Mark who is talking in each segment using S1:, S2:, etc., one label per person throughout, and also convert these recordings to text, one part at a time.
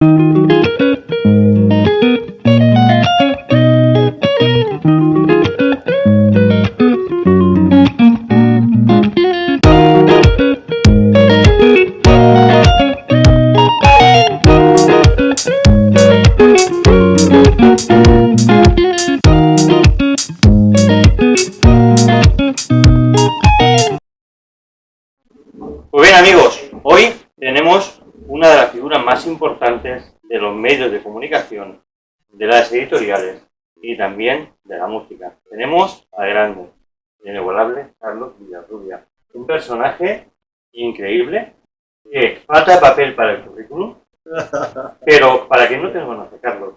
S1: Pues bien, amigos, hoy tenemos una de las figuras más importantes de los medios de comunicación, de las editoriales y también de la música. Tenemos al grande, el inigualable Carlos Villarrubia, un personaje increíble que falta papel para el currículum, pero para quien no te conoce, Carlos,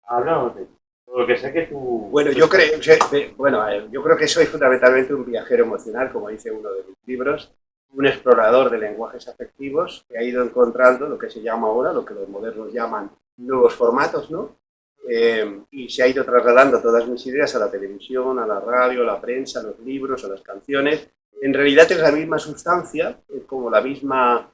S1: háblanos de ti. Porque sé que tú...
S2: Bueno, yo creo que soy fundamentalmente un viajero emocional, como dice uno de mis libros, un explorador de lenguajes afectivos que ha ido encontrando lo que se llama ahora, lo que los modernos llaman nuevos formatos, ¿no? Y se ha ido trasladando todas mis ideas a la televisión, a la radio, a la prensa, a los libros, a las canciones. En realidad es la misma sustancia, es como la misma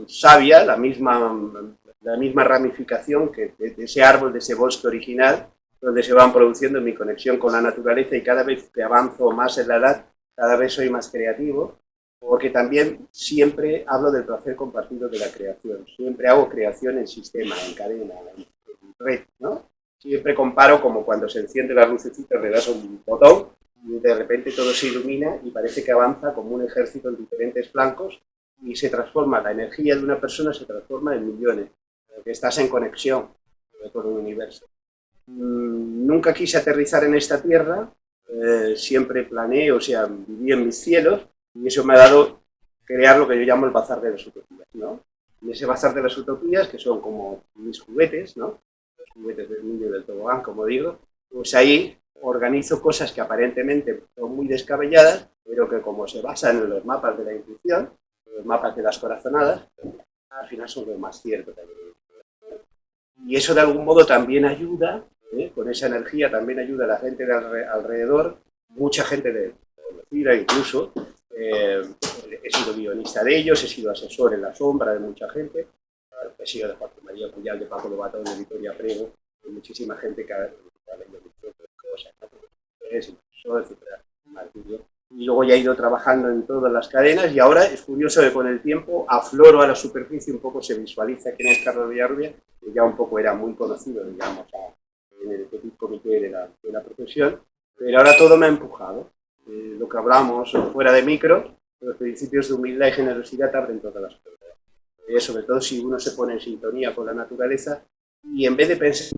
S2: savia, la misma ramificación que de ese árbol, de ese bosque original, donde se van produciendo en mi conexión con la naturaleza, y cada vez que avanzo más en la edad, cada vez soy más creativo, porque también siempre hablo del placer compartido de la creación. Siempre hago creación en sistema, en cadena, en red, ¿no? Siempre comparo como cuando se enciende las lucecitas, le das un botón y de repente todo se ilumina y parece que avanza como un ejército en diferentes flancos y se transforma, la energía de una persona se transforma en millones, porque estás en conexión con el universo. Nunca quise aterrizar en esta tierra, siempre planeé, o sea, viví en mis cielos, y eso me ha dado crear lo que yo llamo el bazar de las utopías, ¿no? Y ese bazar de las utopías, que son como mis juguetes, ¿no? Los juguetes del niño y del tobogán, como digo, pues ahí organizo cosas que aparentemente son muy descabelladas, pero que como se basan en los mapas de la intuición, los mapas de las corazonadas, al final son lo más cierto también. Y eso de algún modo también ayuda, con esa energía también ayuda a la gente de alrededor, mucha gente de conocida incluso. He sido guionista de ellos, he sido asesor en la sombra de mucha gente, he sido de Juan María Puyal, de Paco Lobatón, de Victoria Prego, de muchísima gente que ha leído cosas, etcétera. Y luego ya he ido trabajando en todas las cadenas, y ahora es curioso que con el tiempo afloro a la superficie, un poco se visualiza quién es Carlos Villarrubia, que ya un poco era muy conocido, digamos, en el petit comité de la profesión, pero ahora todo me ha empujado. Lo que hablamos fuera de micro, los principios de humildad y generosidad abren todas las puertas. Sobre todo si uno se pone en sintonía con la naturaleza y en vez de pensar...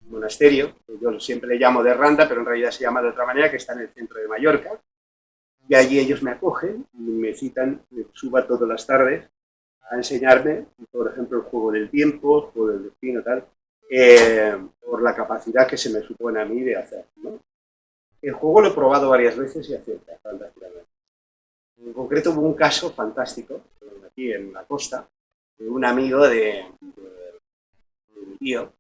S2: monasterio, que yo siempre le llamo de Randa, pero en realidad se llama de otra manera, que está en el centro de Mallorca, y allí ellos me acogen y me citan, me suba todas las tardes a enseñarme, por ejemplo, el juego del tiempo, el juego del destino, tal, por la capacidad que se me supone a mí de hacer, ¿no? El juego lo he probado varias veces y acierta fantásticamente. En concreto hubo un caso fantástico, aquí en la costa, de un amigo de mi tío,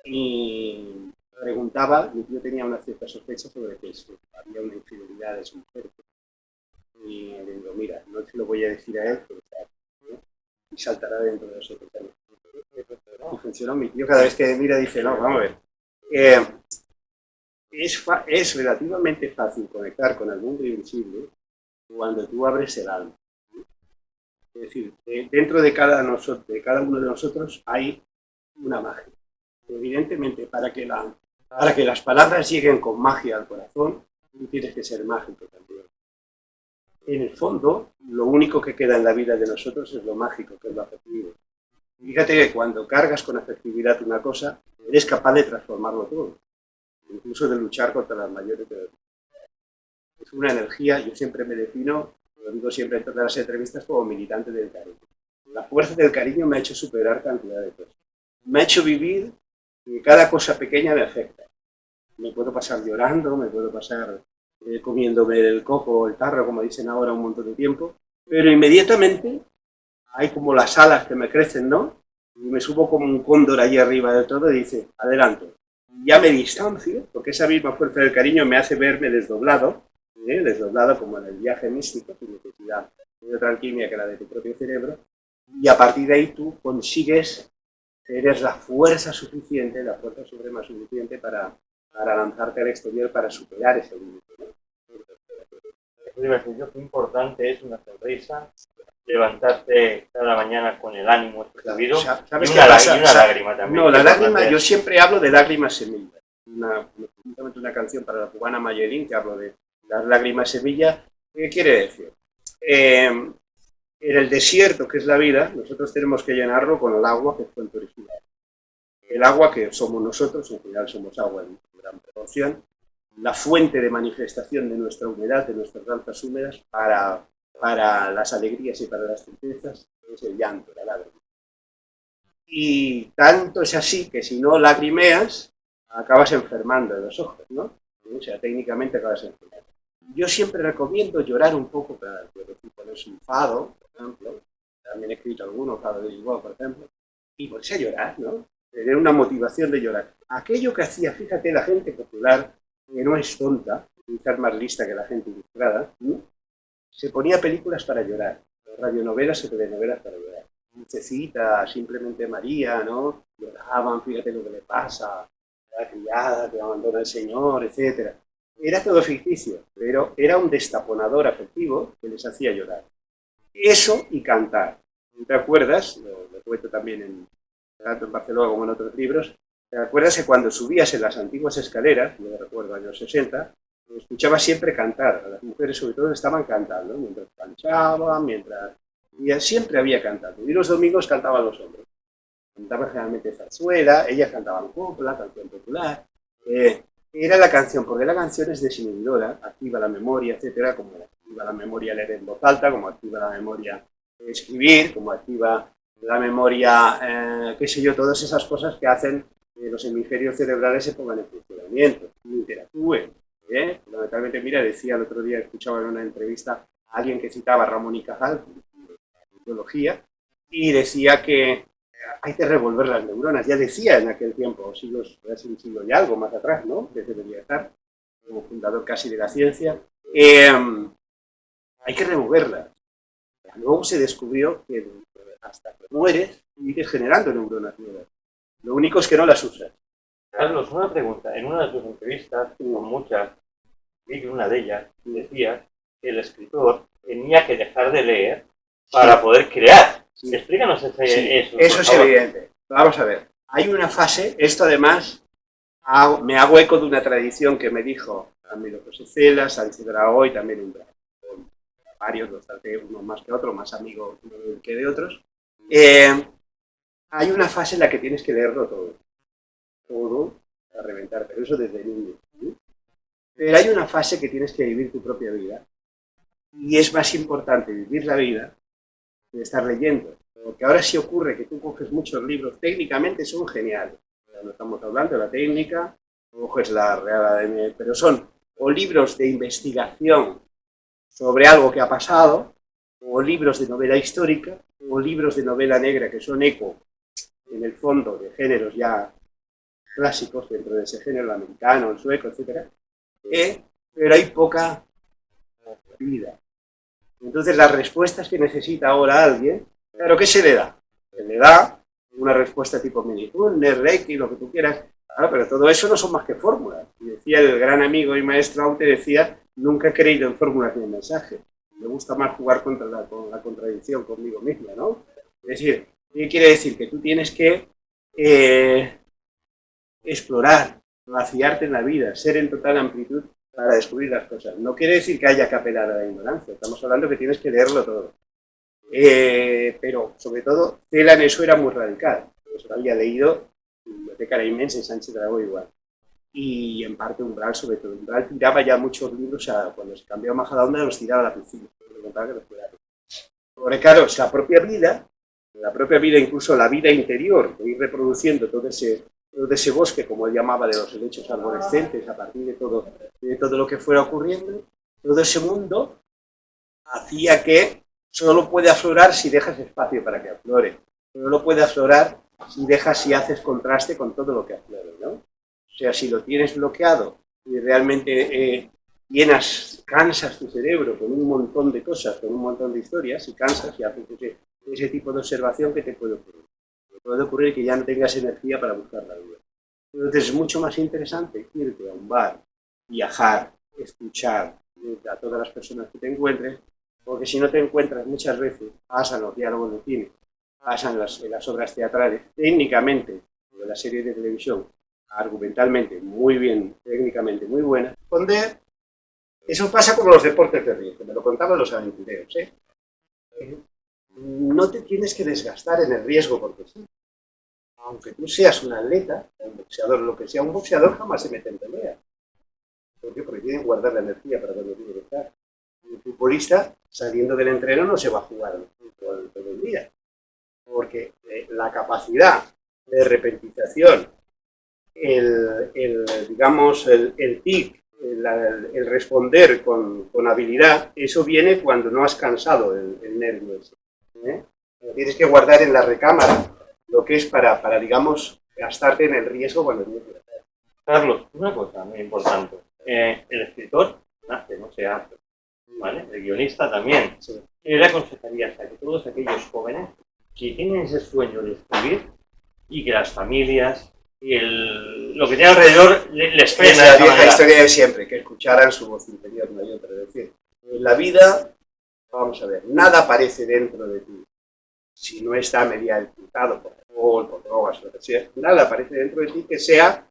S2: y preguntaba, mi tío tenía una cierta sospecha sobre que había una infidelidad de su mujer. Y le digo, mira, no te lo voy a decir a él, pero y saltará dentro de nosotros. Y funcionó. Mi tío cada vez que mira dice, no, vamos a ver. Es relativamente fácil conectar con el mundo invisible cuando tú abres el alma. Es decir, dentro de cada uno de nosotros hay una magia. Evidentemente, para que la Para que las palabras lleguen con magia al corazón, tú tienes que ser mágico también. En el fondo, lo único que queda en la vida de nosotros es lo mágico, que es lo afectivo. Fíjate que cuando cargas con afectividad una cosa, eres capaz de transformarlo todo, incluso de luchar contra las mayores de... Es una energía, yo siempre me defino, lo digo siempre en todas las entrevistas, como militante del cariño. La fuerza del cariño me ha hecho superar cantidad de cosas. Me ha hecho vivir que cada cosa pequeña me afecta. Me puedo pasar llorando, me puedo pasar comiéndome el coco o el tarro, como dicen ahora, un montón de tiempo, pero inmediatamente hay como las alas que me crecen, ¿no? Y me subo como un cóndor ahí arriba del todo y dice, adelante. Ya me distancio, porque esa misma fuerza del cariño me hace verme desdoblado como en el viaje místico, sin necesidad de otra alquimia que la de tu propio cerebro, y a partir de ahí tú consigues tener la fuerza suficiente, la fuerza suprema suficiente para lanzarte al exterior, para superar ese límite, ¿no?
S1: Qué importante es una sonrisa, levantarte cada mañana con el ánimo subido,
S2: ¿Sabes
S1: y
S2: qué
S1: una
S2: pasa?
S1: lágrima también.
S2: No, la lágrima, yo siempre hablo de lágrimas semillas. Una canción para la cubana Mayelín que hablo de las lágrimas semillas. ¿Qué quiere decir? En el desierto, que es la vida, nosotros tenemos que llenarlo con el agua, que es fuente original. El agua que somos nosotros, en general somos agua en gran proporción, la fuente de manifestación de nuestra humedad, de nuestras altas húmedas, para las alegrías y para las tristezas, es el llanto, la lágrima. Y tanto es así que si no lagrimeas, acabas enfermando de los ojos, ¿no? O sea, técnicamente acabas enfermando. Yo siempre recomiendo llorar un poco para ponerse un fado, por ejemplo. También he escrito algunos, Fado de Lisboa, por ejemplo. Y ponerse a llorar, ¿no? Tener una motivación de llorar. Aquello que hacía, fíjate, la gente popular, que no es tonta, quizás más lista que la gente ilustrada, ¿no? Se ponía películas para llorar, radionovelas y telenovelas para llorar. Lucecita, Simplemente María, ¿no? Lloraban, fíjate lo que le pasa a la criada que abandona al Señor, etc. Era todo ficticio, pero era un destaponador afectivo que les hacía llorar. Eso y cantar. ¿Te acuerdas? Lo cuento también tanto en Barcelona como en otros libros. ¿Te acuerdas que cuando subías en las antiguas escaleras, yo recuerdo años 60, escuchaba siempre cantar? A las mujeres sobre todo estaban cantando, mientras planchaban, y siempre había cantado. Y los domingos cantaban los hombres. Cantaban generalmente zarzuela, ellas cantaban copla, canción popular. Era la canción, porque la canción es desinhibidora, activa la memoria, etcétera, como activa la memoria leer en voz alta, como activa la memoria escribir, como activa la memoria, qué sé yo, todas esas cosas que hacen que los hemisferios cerebrales se pongan en funcionamiento, interactúen. Fundamentalmente, mira, decía el otro día, escuchaba en una entrevista a alguien que citaba a Ramón y Cajal, biología, y decía que hay que revolver las neuronas. Ya decía en aquel tiempo, siglos, hace un siglo y algo más atrás, ¿no? Que debería estar, como fundador casi de la ciencia, hay que revolverlas. Luego se descubrió que hasta que mueres, sigues generando neuronas nuevas. Lo único es que no las usas.
S1: Carlos, una pregunta. En una de tus entrevistas, con muchas, vi que una de ellas decía que el escritor tenía que dejar de leer para poder crear. Sí. Explícanos eso.
S2: Eso es evidente. Vamos a ver. Hay una fase, esto además, me hago eco de una tradición que me dijo Camilo José Cela, Sánchez Dragó y también un varios, los traté uno más que otro, más amigo que de otros. Hay una fase en la que tienes que leerlo todo a reventar, pero eso desde niño. ¿Sí? Pero hay una fase que tienes que vivir tu propia vida y es más importante vivir la vida que estar leyendo, porque ahora sí ocurre que tú coges muchos libros, técnicamente son geniales, no estamos hablando de la técnica, coges la Real Academia, pero son o libros de investigación sobre algo que ha pasado, o libros de novela histórica, o libros de novela negra que son eco, en el fondo, de géneros ya clásicos dentro de ese género, el americano, el sueco, etc. Pero hay poca vida. Entonces, las respuestas que necesita ahora alguien, claro, ¿qué se le da? Se le da una respuesta tipo Mindfulness, Reiki, lo que tú quieras. Claro, pero todo eso no son más que fórmulas. Y decía el gran amigo y maestro Aute, decía, nunca he creído en fórmulas ni en mensajes. Me gusta más jugar con la contradicción conmigo misma, ¿no? Es decir, ¿qué quiere decir? Que tú tienes que explorar, vaciarte en la vida, ser en total amplitud para descubrir las cosas. No quiere decir que haya que apelar a la ignorancia, estamos hablando que tienes que leerlo todo. Pero, sobre todo, Celan eso era muy radical. Eso lo había leído en Biblioteca La Inmensa y Sánchez Dragó igual. Y en parte Umbral, sobre todo. Umbral tiraba ya muchos libros, cuando se cambió a Majadahonda los tiraba a la piscina. Porque claro, es la propia vida, incluso la vida interior, de ir reproduciendo todo ese bosque, como él llamaba, de los helechos arborescentes, a partir de todo lo que fuera ocurriendo, todo ese mundo hacía que solo puede aflorar si dejas espacio para que aflore. Solo puede aflorar si haces contraste con todo lo que aflore, ¿no? O sea, si lo tienes bloqueado y realmente cansas tu cerebro con un montón de cosas, con un montón de historias, y cansas y haces ese tipo de observación que te puede ocurrir. Te puede ocurrir que ya no tengas energía para buscar la vida. Entonces es mucho más interesante irte a un bar, viajar, escuchar a todas las personas que te encuentres, porque si no te encuentras muchas veces, pasan los diálogos de cine, pasan en las obras teatrales, técnicamente, de la serie de televisión, argumentalmente muy bien, técnicamente muy buena, donde eso pasa como los deportes de riesgo, me lo contaban los aventureros, no te tienes que desgastar en el riesgo porque sí. Aunque tú seas un atleta, un boxeador, lo que sea, un boxeador jamás se mete en pelea. ¿Por qué? Porque tienen que guardar la energía para cuando tiene que estar. Un futbolista, saliendo del entreno, no se va a jugar todo el día. Porque la capacidad de repetización, digamos, el tic, el responder con habilidad, eso viene cuando no has cansado el nervio. Tienes que guardar en la recámara lo que es para digamos, gastarte en el riesgo cuando tienes que hacer.
S1: Carlos, una cosa muy importante. El escritor nace, no se hace. ¿Vale? El guionista también.
S2: Sí.
S1: Yo le aconsejaría a que todos aquellos jóvenes que tienen ese sueño de escribir y que las familias y lo que tiene alrededor les frena.
S2: Es la vieja historia de siempre, que escucharan su voz interior, no hay otra. Es decir, en la vida, vamos a ver, nada aparece dentro de ti. Si no está media imputado por alcohol, por drogas, lo que sea, nada aparece dentro de ti que sea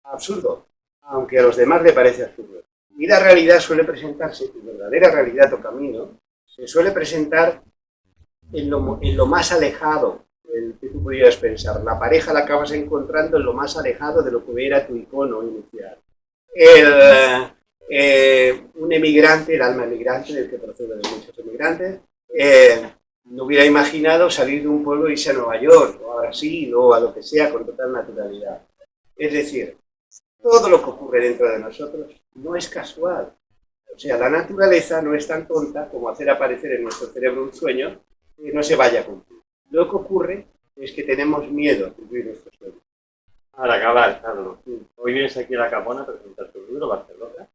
S2: absurdo, aunque a los demás le parece absurdo. Y la realidad suele presentarse, tu verdadera realidad o camino, se suele presentar en lo más alejado del que tú pudieras pensar. La pareja la acabas encontrando en lo más alejado de lo que era tu icono inicial. Un emigrante, el alma emigrante, del que procede de muchos emigrantes, no hubiera imaginado salir de un pueblo e irse a Nueva York, o a Brasil, o a lo que sea, con total naturalidad. Es decir, todo lo que ocurre dentro de nosotros no es casual. O sea, la naturaleza no es tan tonta como hacer aparecer en nuestro cerebro un sueño que no se vaya a cumplir. Lo que ocurre es que tenemos miedo a cumplir nuestros sueños.
S1: Al acabar, Carlos, hoy vienes aquí a La Capona a presentar tu libro, Barcelona.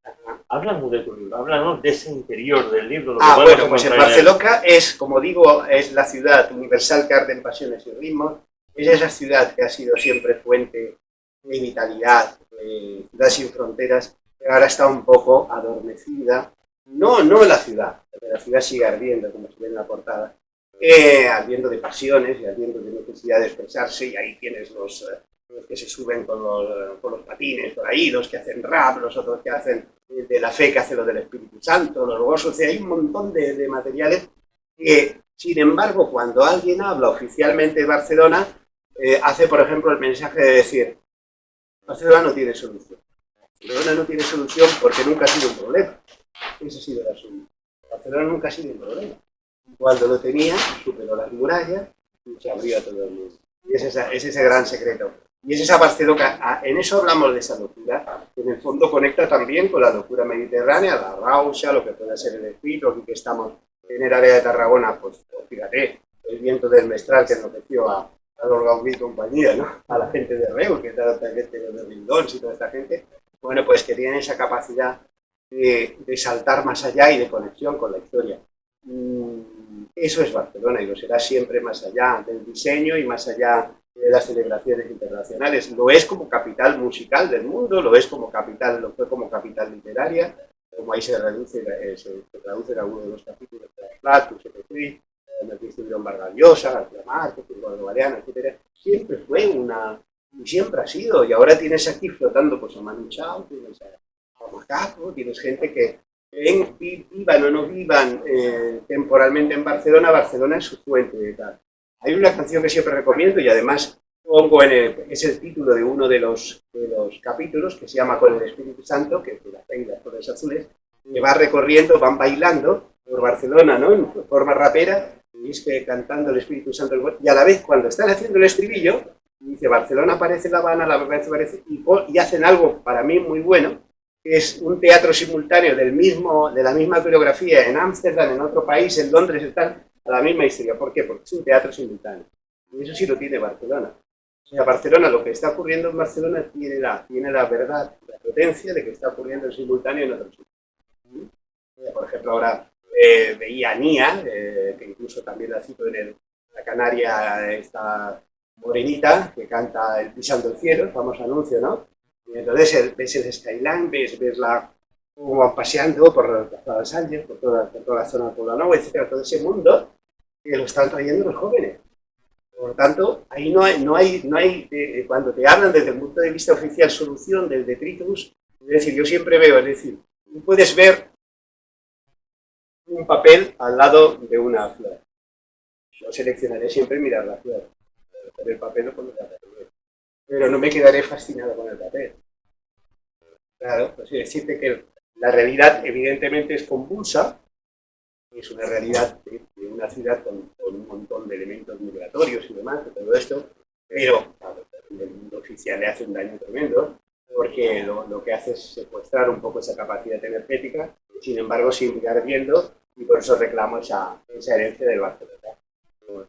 S1: Háblanos de tu libro, háblanos de ese interior del libro.
S2: Bueno, pues en Barcelona es, como digo, es la ciudad universal que arde en pasiones y ritmos. Es esa ciudad que ha sido siempre fuente de vitalidad, de ciudad sin fronteras, que ahora está un poco adormecida. No la ciudad sigue ardiendo, como se ve en la portada, ardiendo de pasiones y ardiendo de necesidad de expresarse, y ahí tienes los que se suben con los patines por ahí, los que hacen rap, los otros que hacen de la fe, que hace lo del Espíritu Santo, los gozos, o sea, hay un montón de materiales que, sin embargo, cuando alguien habla oficialmente de Barcelona, hace, por ejemplo, el mensaje de decir, Barcelona no tiene solución. Barcelona no tiene solución porque nunca ha sido un problema. Ese ha sido el asunto. Barcelona nunca ha sido un problema. Cuando lo tenía, superó las murallas y se abrió a todo el mundo. Y es ese gran secreto. Y es esa Barcelona, en eso hablamos de esa locura, que en el fondo conecta también con la locura mediterránea, la rauxa, lo que puede ser el espíritu, aquí que estamos en el área de Tarragona, pues fíjate, el viento del Mestral que enloqueció a los Gaudí y compañía, ¿no? A la gente de Reus, que toda esta gente de Rindons y toda esta gente, bueno, pues que tienen esa capacidad de saltar más allá y de conexión con la historia. Eso es Barcelona y lo será siempre más allá del diseño y más allá de las celebraciones internacionales. Lo es como capital musical del mundo, lo fue como capital literaria, como ahí se traduce en alguno de los capítulos de Platus, Petri, en el que estuvieron Vargas Llosa, García Márquez, Eduardo Galeano, etc. Siempre fue una y siempre ha sido, y ahora tienes aquí flotando pues a Manu Chao, tienes a Macaco, tienes gente que vivan o no vivan temporalmente en Barcelona, Barcelona es su fuente de tal. Hay una canción que siempre recomiendo y además pongo es el título de uno de los capítulos que se llama Con el Espíritu Santo, que es de las Islas Torres Azules, que va recorriendo, van bailando por Barcelona, ¿no? En forma rapera, y es que cantando el Espíritu Santo, y a la vez cuando están haciendo el estribillo, dice Barcelona parece La Habana, La Habana parece, y hacen algo para mí muy bueno, que es un teatro simultáneo de la misma coreografía en Ámsterdam, en otro país, en Londres, están a la misma historia. ¿Por qué? Porque es un teatro simultáneo. Y eso sí lo tiene Barcelona. O sea, Barcelona, lo que está ocurriendo en Barcelona tiene la verdad, la potencia de que está ocurriendo en simultáneo en otros sitios. Por ejemplo, ahora veía a Nia, que incluso también la cito en la Canaria, esta morenita, que canta el Pisando el Cielo, el famoso anuncio, ¿no? Y entonces ves el Skyline, ves cómo van paseando por la Plaza de Sánchez, por toda la zona de Poblenou, etcétera, todo ese mundo que lo están trayendo los jóvenes. Por lo tanto, ahí no hay cuando te hablan desde el punto de vista oficial solución del detritus, es decir, yo siempre veo, es decir, tú puedes ver un papel al lado de una flor. Yo seleccionaré siempre mirar la flor, el papel no con el papel, pero no me quedaré fascinado con el papel. Claro, pues decirte que la realidad evidentemente es convulsa, es una realidad de una ciudad con un montón de elementos migratorios y demás, de todo esto, pero claro, el mundo oficial le hace un daño tremendo, porque lo que hace es secuestrar un poco esa capacidad energética, sin embargo sigue ardiendo, y por eso reclamo esa herencia del Barcelona.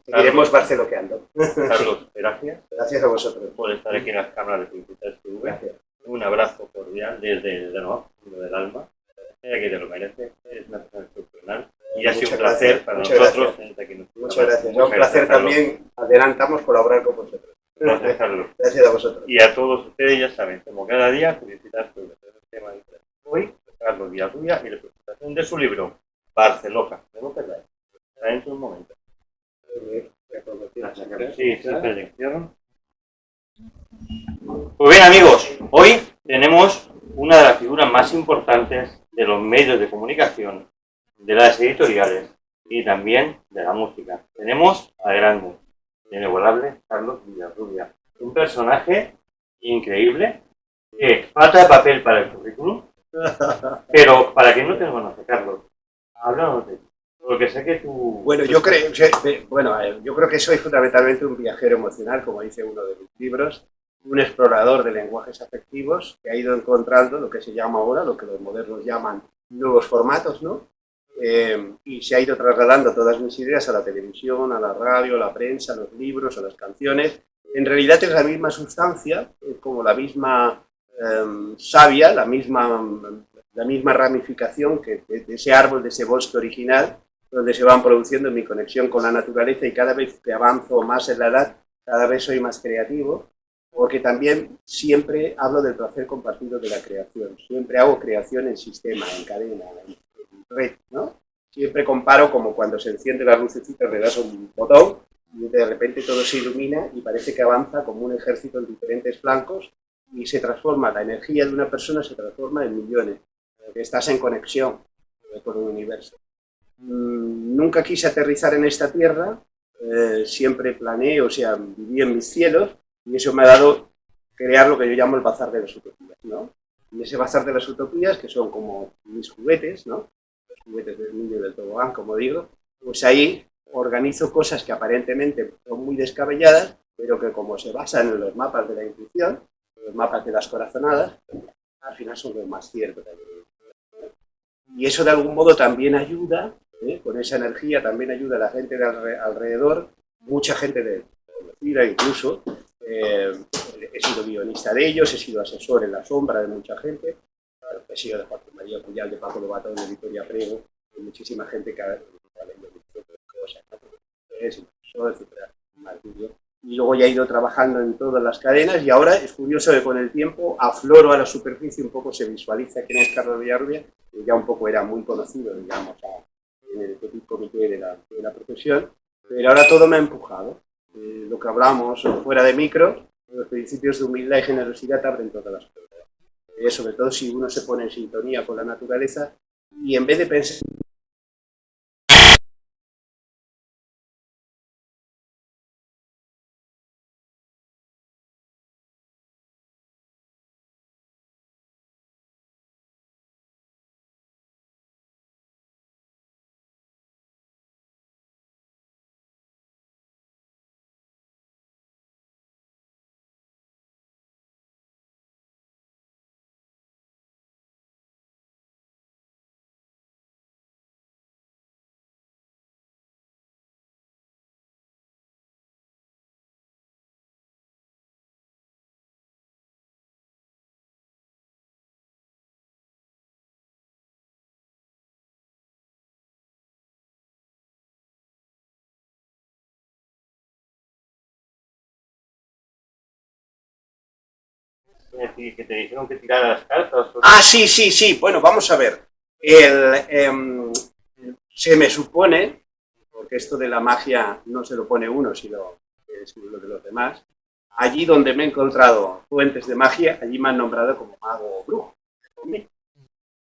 S2: Seguiremos barceloqueando.
S1: Carlos, gracias.
S2: Gracias a vosotros.
S1: Por estar aquí en las cámaras de Publicidad TV.
S2: Gracias.
S1: Un abrazo cordial desde el del alma. Que te lo mereces, eres una persona excepcional. Y ha sido un placer para nosotros.
S2: Muchas gracias. Es un placer también. Adelantamos colaborar con vosotros.
S1: Gracias, Carlos.
S2: Gracias a vosotros.
S1: Y a todos ustedes, ya saben, como cada día, Publicidad TV. Tema diferente. Hoy, Carlos Villarrubia y la presentación de su libro, Barceloca. De lo que trae. Está en un momento. Sí, selección. Pues bien, amigos, hoy tenemos una de las figuras más importantes de los medios de comunicación, de las editoriales y también de la música. Tenemos al grande, inigualable Carlos Villarrubia, un personaje increíble que falta de papel para el currículum, pero para quien no te conoce, Carlos, háblanos de ti. Porque sé que tú...
S2: Bueno, yo creo que soy fundamentalmente un viajero emocional, como dice uno de mis libros, un explorador de lenguajes afectivos que ha ido encontrando lo que se llama ahora, lo que los modernos llaman nuevos formatos, ¿no? Y se ha ido trasladando todas mis ideas a la televisión, a la radio, a la prensa, a los libros, a las canciones. En realidad es la misma sustancia, es como la misma savia, la misma ramificación que de ese árbol, de ese bosque original, donde se van produciendo en mi conexión con la naturaleza, y cada vez que avanzo más en la edad, cada vez soy más creativo, porque también siempre hablo del placer compartido de la creación. Siempre hago creación en sistema, en cadena, en red, ¿no? Siempre comparo como cuando se enciende la lucecita, le das un botón y de repente todo se ilumina y parece que avanza como un ejército en diferentes flancos y se transforma, la energía de una persona se transforma en millones, porque estás en conexión con el universo. Nunca quise aterrizar en esta tierra, siempre planeé, o sea, viví en mis cielos, y eso me ha dado crear lo que yo llamo el bazar de las utopías, ¿no? Y ese bazar de las utopías, que son como mis juguetes, ¿no? Los juguetes del niño y del tobogán, como digo, pues ahí organizo cosas que aparentemente son muy descabelladas, pero que como se basan en los mapas de la intuición, los mapas de las corazonadas, al final son los más ciertos. Y eso de algún modo también ayuda, con esa energía también ayuda a la gente de alrededor, mucha gente de conocida incluso. He sido guionista de ellos, he sido asesor en la sombra de mucha gente, he sido de Joaquín María Puyal, de Paco Lobatón, de Victoria Prego, de muchísima gente que ha leído cosas, etcétera. Y luego ya he ido trabajando en todas las cadenas, y ahora es curioso que con el tiempo afloro a la superficie, un poco se visualiza quién es Carlos Villarrubia, que ya un poco era muy conocido, digamos, en el petit comité de la profesión, pero ahora todo me ha empujado. Lo que hablamos fuera de micro, Los principios de humildad y generosidad abren todas las puertas. Sobre todo si uno se pone en sintonía con la naturaleza y en vez de pensar
S1: Es decir, que te dijeron que tiraras las cartas.
S2: Ah, sí, sí, sí. Bueno, vamos a ver. Se me supone, porque esto de la magia no se lo pone uno, sino que es lo de los demás, allí donde me he encontrado fuentes de magia, allí me han nombrado como mago o brujo.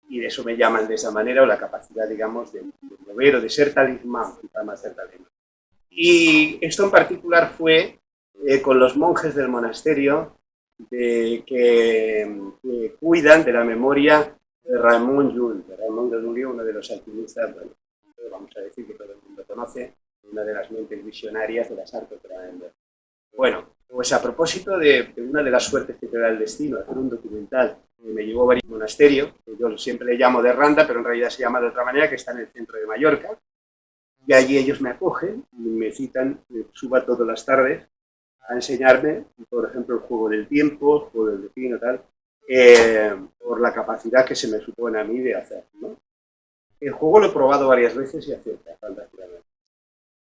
S2: Y de eso me llaman de esa manera, o la capacidad, digamos, de mover o de ser talismán, quizá más ser talismán. Y esto en particular fue con los monjes del monasterio que cuidan de la memoria de Raymond Llull, uno de los alquimistas, bueno, vamos a decir que todo el mundo conoce, una de las mentes visionarias de las artes de la Ender. Bueno, pues a propósito de una de las suertes que te da el destino, hacer un documental que me llevó a varios monasterios, que yo siempre le llamo de Randa, pero en realidad se llama de otra manera, que está en el centro de Mallorca, y allí ellos me acogen y me citan, me suba todas las tardes a enseñarme, por ejemplo, el juego del tiempo, el juego del destino, tal, por la capacidad que se me supone a mí de hacer, ¿no? El juego lo he probado varias veces y acierta fantásticamente.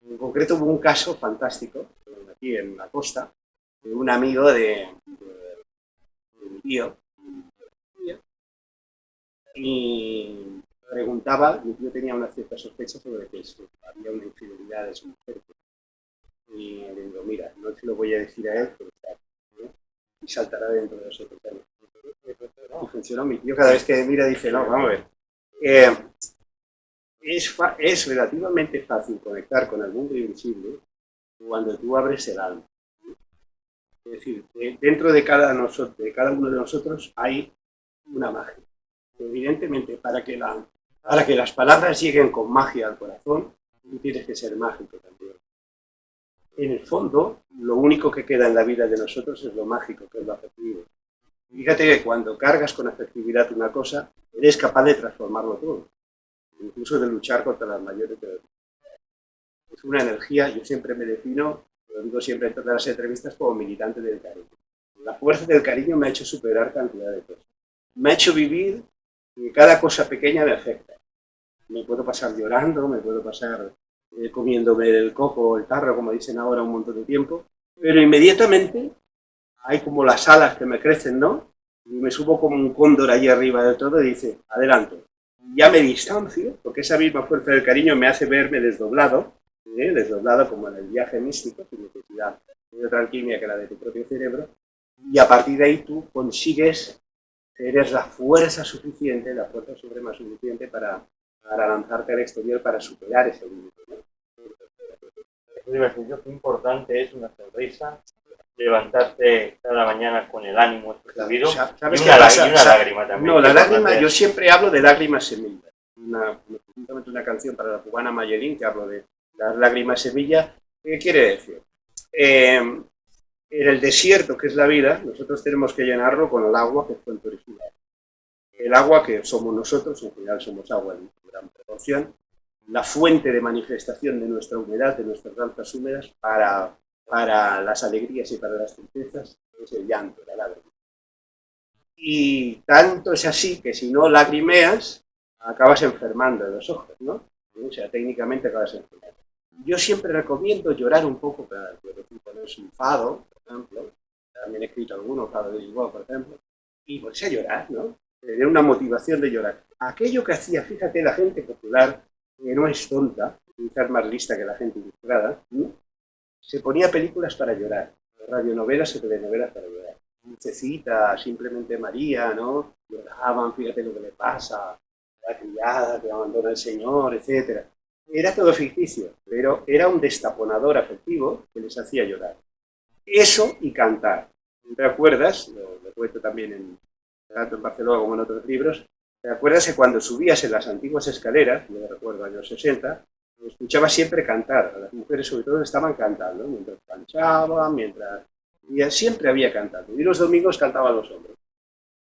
S2: En concreto hubo un caso fantástico, aquí en la costa, de un amigo de mi tío, y preguntaba, mi tío tenía una cierta sospecha sobre que había una infidelidad de su mujer. Y le digo, mira, no te lo voy a decir a él, pero está, ¿no? Y saltará dentro de nosotros. Y funcionó. Mi tío cada vez que mira dice, no, vamos a ver. Es relativamente fácil conectar con el mundo invisible cuando tú abres el alma. Es decir, dentro de cada uno de nosotros hay una magia. Evidentemente, para que las palabras lleguen con magia al corazón, tú tienes que ser mágico también. En el fondo, lo único que queda en la vida de nosotros es lo mágico, que es lo afectivo. Fíjate que cuando cargas con afectividad una cosa, eres capaz de transformarlo todo, incluso de luchar contra las mayores de... Es una energía, yo siempre me defino, lo digo siempre en todas las entrevistas, como militante del cariño. La fuerza del cariño me ha hecho superar cantidad de cosas. Me ha hecho vivir que cada cosa pequeña me afecta. Me puedo pasar llorando, me puedo pasar comiéndome el coco o el tarro, como dicen ahora, un montón de tiempo, pero inmediatamente hay como las alas que me crecen, ¿no? Y me subo como un cóndor allí arriba del todo y dice, adelante. Ya me distancio, porque esa misma fuerza del cariño me hace verme desdoblado como en el viaje místico, sin necesidad de otra alquimia que la de tu propio cerebro, y a partir de ahí tú consigues, eres la fuerza suficiente, la fuerza suprema suficiente para lanzarte al exterior, para superar ese límite, ¿no?
S1: Qué importante es una sonrisa, levantarte cada mañana con el ánimo subido,
S2: ¿Sabes
S1: y
S2: qué
S1: una,
S2: pasa?
S1: y una lágrima también.
S2: No, la lágrima, yo siempre hablo de lágrimas semilla. Una canción para la cubana Mayelín que hablo de las lágrimas semilla. ¿Qué quiere decir? En el desierto, que es la vida, nosotros tenemos que llenarlo con el agua, que es fuente original. El agua que somos nosotros, en general somos agua en gran proporción, la fuente de manifestación de nuestra humedad, de nuestras danzas húmedas, para las alegrías y para las tristezas, es el llanto, la lágrima. Y tanto es así que si no lagrimeas, acabas enfermando de los ojos, ¿no? O sea, técnicamente acabas enfermando. Yo siempre recomiendo llorar un poco, cuando es un fado, por ejemplo, también he escrito algunos, fado de Lisboa, por ejemplo, y ponerse a llorar, ¿no? Tener una motivación de llorar. Aquello que hacía, fíjate, la gente popular, que no es tonta, quizás más lista que la gente ilustrada, ¿no? Se ponía películas para llorar. radionovelas y telenovelas para llorar. Lucecita, Simplemente María, ¿no? Lloraban, fíjate lo que le pasa, la criada que abandona al Señor, etcétera. Era todo ficticio, pero era un destaponador afectivo que les hacía llorar. Eso y cantar. ¿Te acuerdas? Lo cuento también tanto en Barcelona como en otros libros. ¿Te acuerdas que cuando subías en las antiguas escaleras, yo recuerdo años 60, escuchaba siempre cantar? A las mujeres sobre todo estaban cantando, mientras planchaban, mientras... Y siempre había cantado. Y los domingos cantaban los hombres.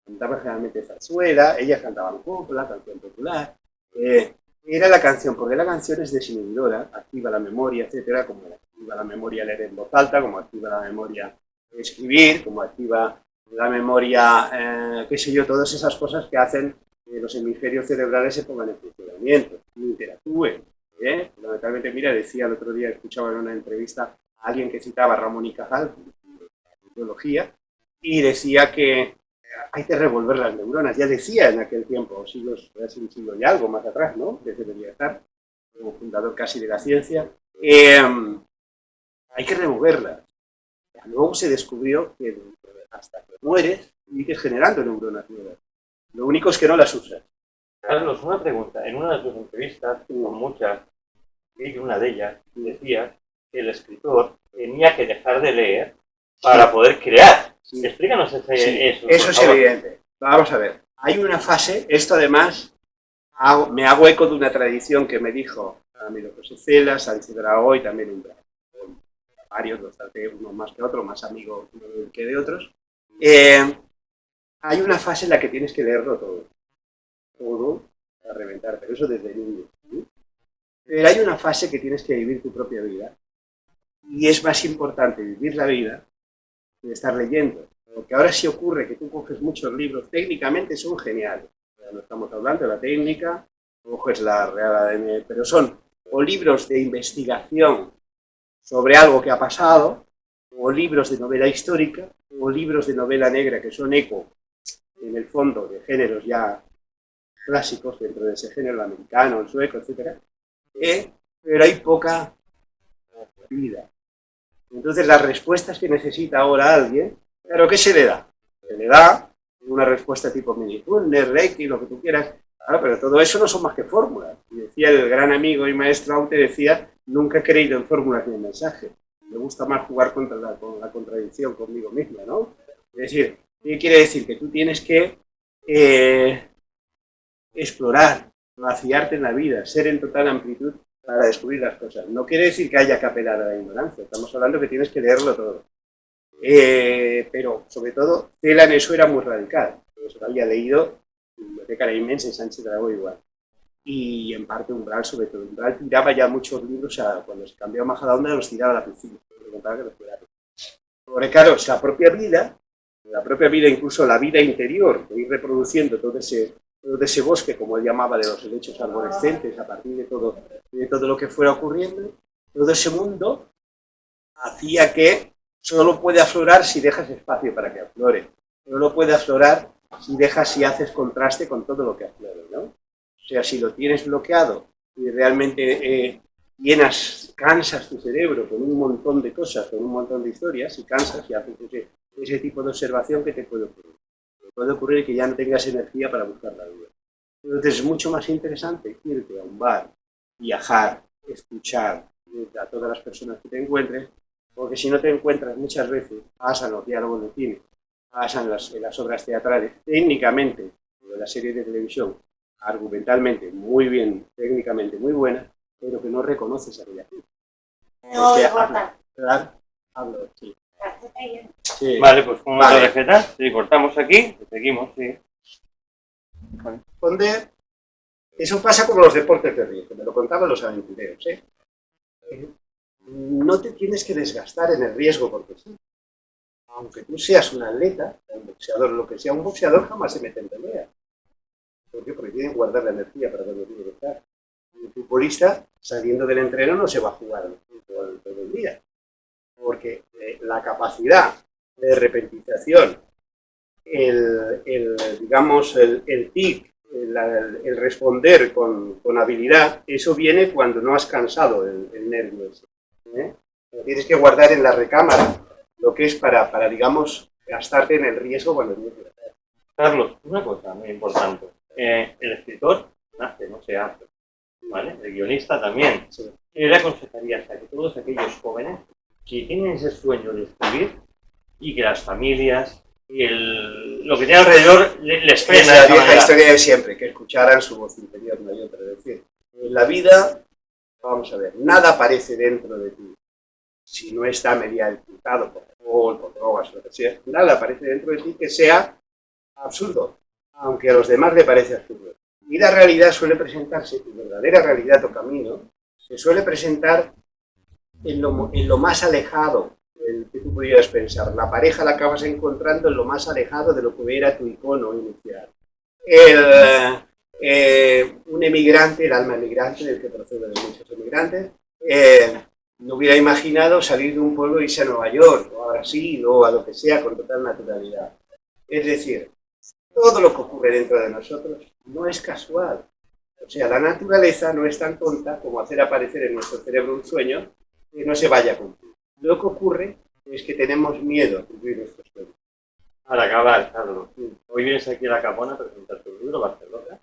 S2: Cantaban generalmente zarzuela, ellas cantaban copla, canción popular. Era la canción, porque la canción es desinhibidora, activa la memoria, etcétera, como activa la memoria leer en voz alta, como activa la memoria escribir, como activa la memoria, qué sé yo, todas esas cosas que hacen que los hemisferios cerebrales se pongan en funcionamiento, interactúen. Fundamentalmente, mira, decía el otro día, escuchaba en una entrevista a alguien que citaba a Ramón y Cajal, biología, y decía que hay que revolver las neuronas. Ya decía en aquel tiempo, siglos, hace un siglo y algo más atrás, ¿no? Desde debería estar, como fundador casi de la ciencia, hay que removerlas. Luego se descubrió que hasta que mueres sigues generando neuronas nuevas. Lo único es que no las usas.
S1: Carlos, una pregunta. En una de tus entrevistas, con muchas, y una de ellas, decías que el escritor tenía que dejar de leer para poder crear. Sí. Explícanos eso.
S2: Eso es evidente. Vamos a ver. Hay una fase, esto además, me hago eco de una tradición que me dijo Ramiro José Cela, Sánchez Dragó y también un varios, los traté uno más que otro, más amigo que de otros. Hay una fase en la que tienes que leerlo todo a reventar, pero eso desde niño. ¿Sí? Pero hay una fase que tienes que vivir tu propia vida y es más importante vivir la vida que estar leyendo, porque ahora sí ocurre que tú coges muchos libros, técnicamente son geniales, no estamos hablando de la técnica, coges la Real ADN, pero son o libros de investigación sobre algo que ha pasado, o libros de novela histórica, o libros de novela negra que son eco, en el fondo, de géneros ya clásicos dentro de ese género, el americano, el sueco, etc. Pero hay poca vida. Entonces, las respuestas que necesita ahora alguien, claro, ¿qué se le da? Se le da una respuesta tipo Mini-Tunnel, Reiki, lo que tú quieras. Claro, pero todo eso no son más que fórmulas. Y decía el gran amigo y maestro Aute, decía, nunca he creído en fórmulas ni en mensajes. Me gusta más jugar con la contradicción conmigo misma, ¿no? Es decir, ¿qué quiere decir? Que tú tienes que explorar, vaciarte en la vida, ser en total amplitud para descubrir las cosas. No quiere decir que haya que apelar a la ignorancia, estamos hablando que tienes que leerlo todo. Pero, sobre todo, Cela en eso era muy radical. Se lo había leído Biblioteca Inmensa y Sánchez Dragó igual. Y en parte Umbral, sobre todo. Umbral tiraba ya muchos libros, o sea, cuando se cambió a Majadahonda los tiraba a la piscina. Porque claro, la propia vida, incluso la vida interior, de ir reproduciendo todo ese bosque, como él llamaba, de los helechos arborescentes, a partir de todo lo que fuera ocurriendo, todo ese mundo hacía que solo puede aflorar si dejas espacio para que aflore. Solo puede aflorar si haces contraste con todo lo que aflore, ¿no? O sea, si lo tienes bloqueado y realmente cansas tu cerebro con un montón de cosas, con un montón de historias, y cansas y haces ese tipo de observación, que te puede ocurrir. Te puede ocurrir que ya no tengas energía para buscar la vida. Entonces es mucho más interesante irte a un bar, viajar, escuchar a todas las personas que te encuentres, porque si no te encuentras muchas veces, pasan los diálogos de cine, pasan en las obras teatrales, técnicamente, de la serie de televisión, argumentalmente muy bien, técnicamente muy buena, pero que no reconoces aquella gente. Hablo, sí. Sí.
S1: Vale, pues con otra receta, si cortamos aquí, seguimos, sí.
S2: Donde eso pasa como los deportes de riesgo, me lo contaban los aventureros, no te tienes que desgastar en el riesgo, porque sí. Aunque tú seas un atleta, un boxeador, lo que sea, un boxeador jamás se mete en pelea. ¿Por qué? Porque tienen que guardar la energía para cuando tiene que estar. Un futbolista, saliendo del entreno, no se va a jugar todo el día. Porque la capacidad de repentización, digamos, el tic, el responder con habilidad, eso viene cuando no has cansado el nervio. Lo tienes que guardar en la recámara lo que es para digamos, gastarte en el riesgo cuando tienes que hacer.
S1: Carlos, una cosa muy importante. El escritor nace, no se hace, ¿vale? El guionista también.
S2: Sí.
S1: Yo le aconsejaría a que todos aquellos jóvenes que tienen ese sueño de escribir y que las familias y lo que tiene alrededor les frena.
S2: Esa vieja historia de siempre, que escucharan su voz interior, no hay otra. Es decir, en la vida, vamos a ver, nada aparece dentro de ti si no está mediatizado por alcohol, por drogas, lo que sea. Nada aparece dentro de ti que sea absurdo, aunque a los demás le parece absurdo. Y la realidad suele presentarse, tu verdadera realidad o camino, se suele presentar en lo más alejado del que tú pudieras pensar. La pareja la acabas encontrando en lo más alejado de lo que era tu icono inicial. Un emigrante, el alma emigrante, del que procede de muchos emigrantes, no hubiera imaginado salir de un pueblo e irse a Nueva York, o a Brasil, o a lo que sea, con total naturalidad. Es decir, todo lo que ocurre dentro de nosotros no es casual. O sea, la naturaleza no es tan tonta como hacer aparecer en nuestro cerebro un sueño que no se vaya a cumplir. Lo que ocurre es que tenemos miedo a cumplir nuestros sueños.
S1: Al acabar, Carlos, hoy vienes aquí a la Capona a presentar tu libro, Barcelona.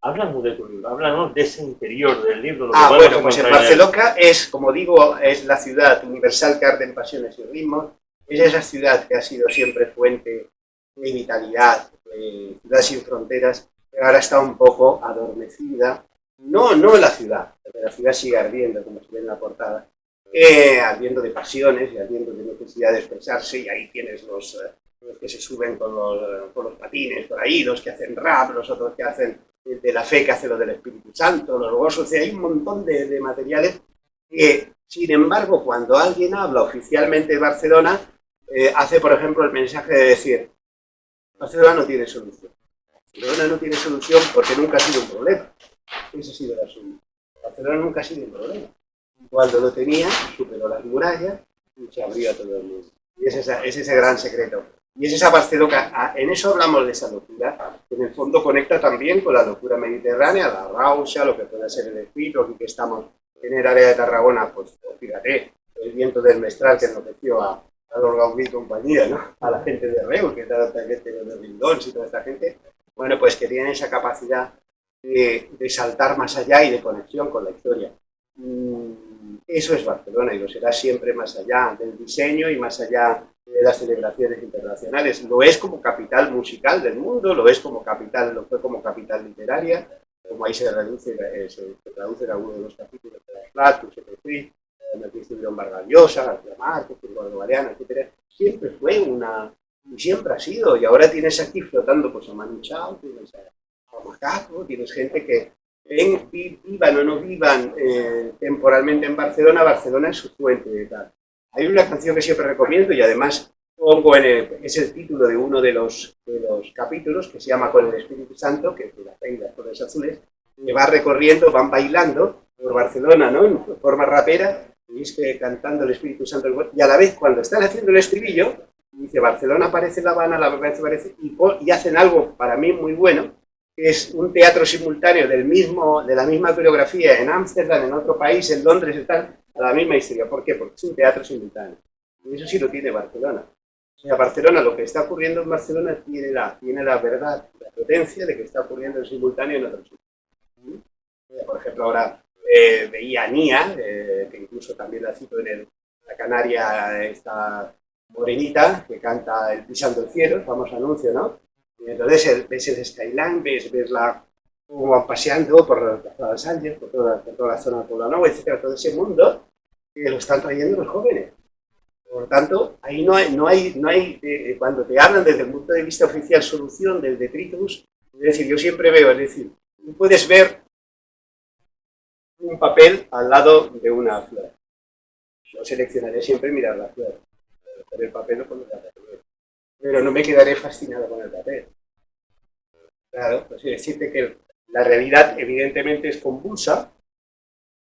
S1: Háblanos de tu libro, háblanos de ese interior del libro.
S2: Bueno, pues en Barcelona es, como digo, es la ciudad universal que arde en pasiones y ritmos. Es esa ciudad que ha sido siempre fuente de vitalidad, ciudad sin fronteras, que ahora está un poco adormecida. No la ciudad, porque la ciudad sigue ardiendo, como se ve en la portada, ardiendo de pasiones y ardiendo de necesidad de expresarse, y ahí tienes los que se suben con los patines por ahí, los que hacen rap, los otros que hacen de la fe, que hace lo del Espíritu Santo, los gozos, o sea, hay un montón de materiales que, sin embargo, cuando alguien habla oficialmente de Barcelona, hace, por ejemplo, el mensaje de decir: Barcelona no tiene solución. Barcelona no tiene solución porque nunca ha sido un problema. Ese ha sido el asunto. Barcelona nunca ha sido un problema. Cuando lo tenía, superó las murallas y se abrió a todo el mundo. Y es ese gran secreto. Y es esa Barcelona, en eso hablamos de esa locura, que en el fondo conecta también con la locura mediterránea, la rauxa, lo que puede ser el espíritu, aquí que estamos en el área de Tarragona, pues fíjate, el viento del Mestral que enloqueció a los Gaudí y compañía, ¿no? A la gente de Reus, que está la gente de Rindons y toda esta gente, bueno, pues que tienen esa capacidad de saltar más allá y de conexión con la historia. Eso es Barcelona y lo será siempre más allá del diseño y más allá de las celebraciones internacionales. Lo es como capital musical del mundo, lo fue como capital literaria, como ahí se traduce en algunos de los capítulos de las Platus, en el que estuvieron Vargas Llosa, García Márquez, Eduardo Galeano, etc. Siempre fue y siempre ha sido, y ahora tienes aquí flotando pues a Manu Chao, tienes a Macaco, tienes gente que vivan o no vivan temporalmente en Barcelona, Barcelona es su fuente de tal. Hay una canción que siempre recomiendo y además pongo es el título de uno de los capítulos, que se llama Con el Espíritu Santo, que es de las Flores Azules, que va recorriendo, van bailando por Barcelona, ¿no? En forma rapera, y es que cantando el Espíritu Santo, y a la vez cuando están haciendo el estribillo, dice La Habana, La parece, y hacen algo para mí muy bueno, que es un teatro simultáneo de la misma coreografía en Ámsterdam, en otro país, en Londres y tal, a la misma historia. ¿Por qué? Porque es un teatro simultáneo. Y eso sí lo tiene Barcelona. O sea, Barcelona, lo que está ocurriendo en Barcelona tiene la verdad, la potencia de que está ocurriendo en simultáneo en otros sitios. Por ejemplo, ahora veía a Nia, que incluso también la cito la canaria, esta morenita, que canta el Pisando el Cielo, el famoso anuncio, ¿no? Y entonces ves el skyline, ves cómo van paseando por la Plaza de Sánchez, por toda la zona de Poblenou, etcétera, todo ese mundo que lo están trayendo los jóvenes. Por lo tanto, ahí no hay cuando te hablan desde el punto de vista oficial solución del detritus, es decir, yo siempre veo, es decir, tú puedes ver un papel al lado de una flor. Yo seleccionaré siempre mirar la flor, pero el papel no pondré la flor. Pero no me quedaré fascinado con el papel. Claro, pues decirte que la realidad evidentemente es convulsa,